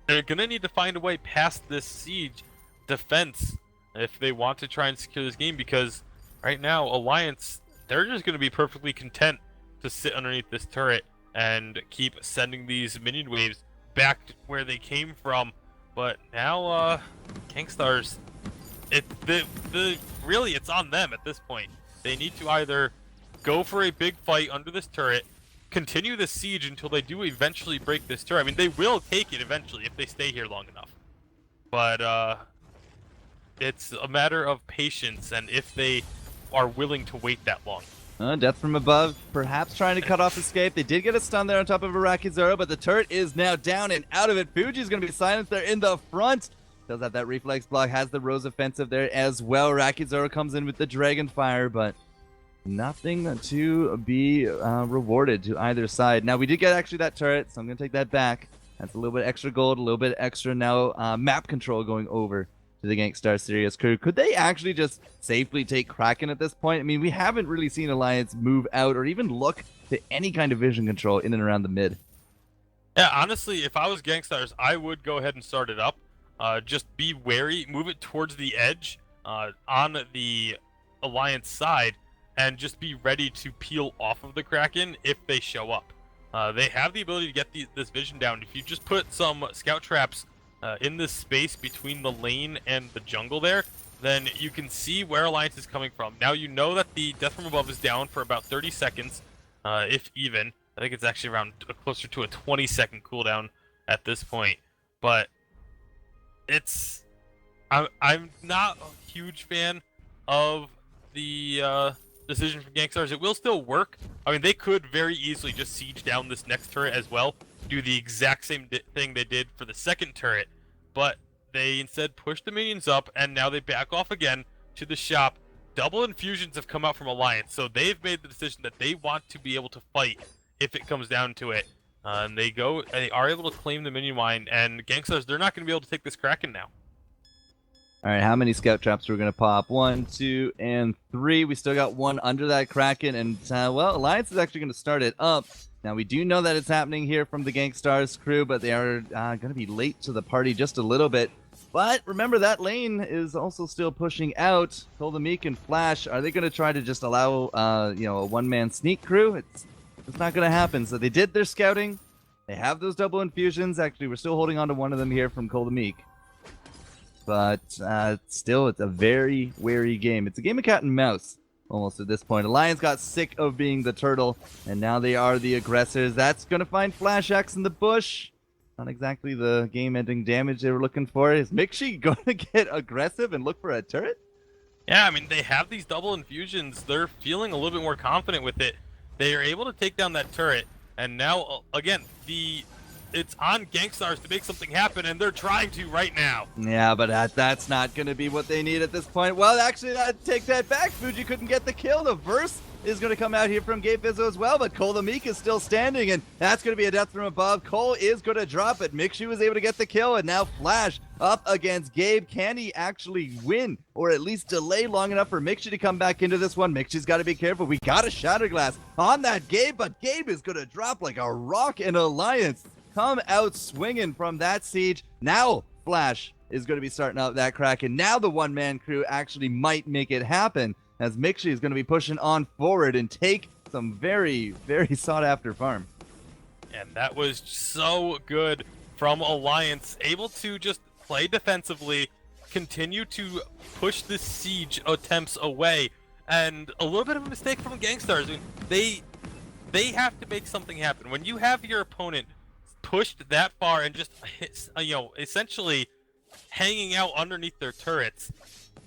they're gonna need to find a way past this siege defense if they want to try and secure this game, because right now Alliance, they're just gonna be perfectly content to sit underneath this turret and keep sending these minion waves back where they came from. But now GankStars, really it's on them at this point. They need to either go for a big fight under this turret, continue the siege until they do eventually break this turret. I mean, they will take it eventually if they stay here long enough. But it's a matter of patience and if they are willing to wait that long. Death from above, perhaps trying to cut off escape. They did get a stun there on top of Arakizaro, but the turret is now down and out of it. Fuji's going to be silenced there in the front. Does have that reflex block, has the Rose offensive there as well. Arakizaro comes in with the Dragon Fire, but nothing to be rewarded to either side. Now, we did get actually that turret, so I'm going to take that back. That's a little bit extra gold, a little bit extra now map control going over to the GankStar Sirius crew. Could they actually just safely take Kraken at this point? I mean, we haven't really seen Alliance move out or even look to any kind of vision control in and around the mid. Yeah, honestly, if I was GankStars, I would go ahead and start it up. Just be wary, move it towards the edge on the Alliance side, and just be ready to peel off of the Kraken if they show up. They have the ability to get this vision down. If you just put some scout traps in this space between the lane and the jungle there, then you can see where Alliance is coming from. Now you know that the Death from Above is down for about 30 seconds, if even. I think it's actually around closer to a 20-second cooldown at this point. But it's... I'm not a huge fan of the decision from GankStars. It will still work. I mean, they could very easily just siege down this next turret as well, do the exact same thing they did for the second turret, but they instead push the minions up, and now they back off again to the shop. Double infusions have come out from Alliance, so they've made the decision that they want to be able to fight if it comes down to it. And they are able to claim the minion mine, and GankStars, they're not going to be able to take this Kraken now. All right, how many scout traps are we going to pop? 1, 2, and 3. We still got one under that Kraken, and, well, Alliance is actually going to start it up. Now, we do know that it's happening here from the GankStars crew, but they are going to be late to the party just a little bit. But remember, that lane is also still pushing out. Cole the Meek and Flash, are they going to try to just allow, a one-man sneak crew? It's not going to happen. So they did their scouting. They have those double infusions. Actually, we're still holding on to one of them here from Cole the Meek. But still, it's a very wary game. It's a game of cat and mouse almost at this point. Alliance got sick of being the turtle, and now they are the aggressors. That's going to find Flash X in the bush. Not exactly the game-ending damage they were looking for. Is Mixi going to get aggressive and look for a turret? Yeah, I mean, they have these double infusions. They're feeling a little bit more confident with it. They are able to take down that turret, and now, again, it's on GankStars to make something happen, and they're trying to right now. Yeah, but that's not going to be what they need at this point. Well, actually, take that back. Fuji couldn't get the kill. The verse is going to come out here from Gabe Fizzo as well, but Cole the Meek is still standing, and that's going to be a death from above. Cole is going to drop it. Mixu was able to get the kill, and now Flash up against Gabe. Can he actually win, or at least delay long enough for Mixu to come back into this one? Mixu's got to be careful. We got a Shatter Glass on that Gabe, but Gabe is going to drop like a rock in Alliance. Come out swinging from that siege. Now Flash is going to be starting out that Kraken. Now the one-man crew actually might make it happen, as Mixi is going to be pushing on forward and take some very, very sought-after farm. And that was so good from Alliance, able to just play defensively, continue to push the siege attempts away, and a little bit of a mistake from GankStars. I mean, they have to make something happen. When you have your opponent pushed that far and just, essentially hanging out underneath their turrets,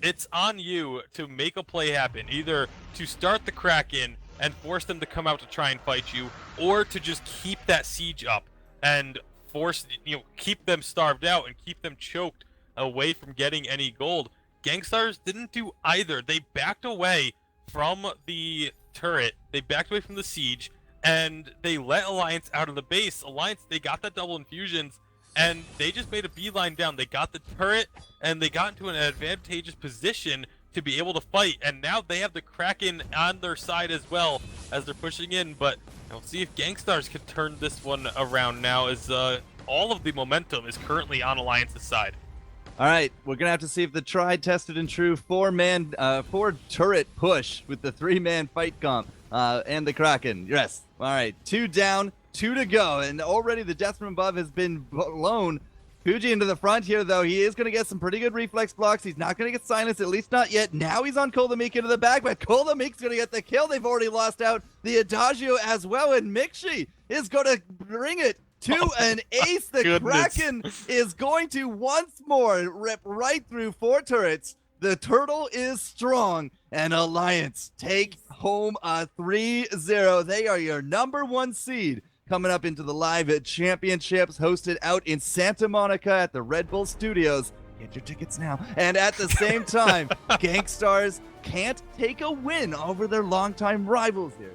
it's on you to make a play happen, either to start the Kraken and force them to come out to try and fight you, or to just keep that siege up and keep them starved out and keep them choked away from getting any gold. GankStars didn't do either. They backed away from the turret, they backed away from the siege, and they let Alliance out of the base. Alliance, they got that double infusions, and they just made a beeline down. They got the turret, and they got into an advantageous position to be able to fight. And now they have the Kraken on their side as well as they're pushing in. But we'll see if GankStars can turn this one around now, as all of the momentum is currently on Alliance's side. All right, we're going to have to see if the tried, tested, and true four turret push with the 3-man fight comp and the Kraken. Yes. All right, 2 down, 2 to go, and already the death from above has been blown. Fuji into the front here, though. He is going to get some pretty good reflex blocks. He's not going to get silenced, at least not yet. Now he's on Cole the Meek into the back, but Cole the Meek's going to get the kill. They've already lost out the Adagio as well, and Mixi is going to bring it to an ace. The goodness. Kraken is going to once more rip right through 4 turrets. The turtle is strong, and Alliance take home a 3-0. They are your #1 seed coming up into the live championships hosted out in Santa Monica at the Red Bull Studios. Get your tickets now. And at the same time, GankStars can't take a win over their longtime rivals here.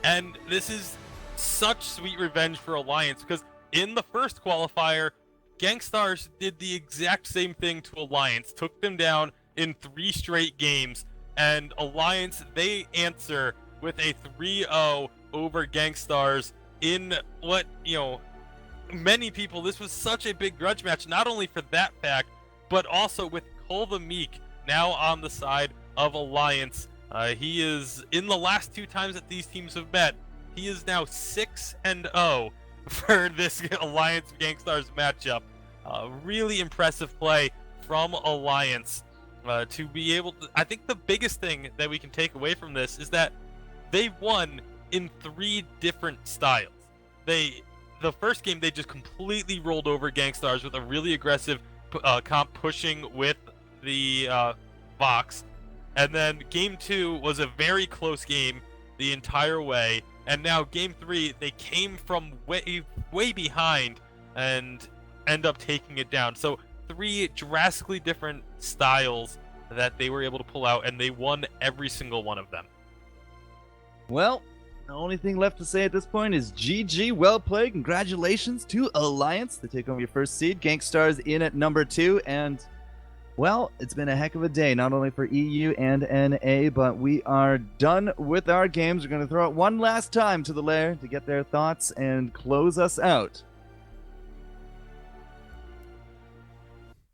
And this is such sweet revenge for Alliance, because in the first qualifier, GankStars did the exact same thing to Alliance, took them down in 3 straight games, and Alliance, they answer with a 3-0 over GankStars in what, many people, this was such a big grudge match, not only for that fact, but also with Cole the Meek now on the side of Alliance. He is, in the last 2 times that these teams have met, he is now 6-0 for this Alliance GankStars matchup. Really impressive play from Alliance. to be able to. I think the biggest thing that we can take away from this is that they won in 3 different styles. The first game they just completely rolled over GankStars with a really aggressive comp pushing with the Vox, and then game 2 was a very close game the entire way, and now game 3 they came from way behind and end up taking it down. So 3 drastically different styles that they were able to pull out, and they won every single one of them. Well, the only thing left to say at this point is GG, well played. Congratulations to Alliance to take home your first seed. GankStars in at number 2, and well, it's been a heck of a day, not only for EU and NA, but we are done with our games. We're going to throw it one last time to the lair to get their thoughts and close us out.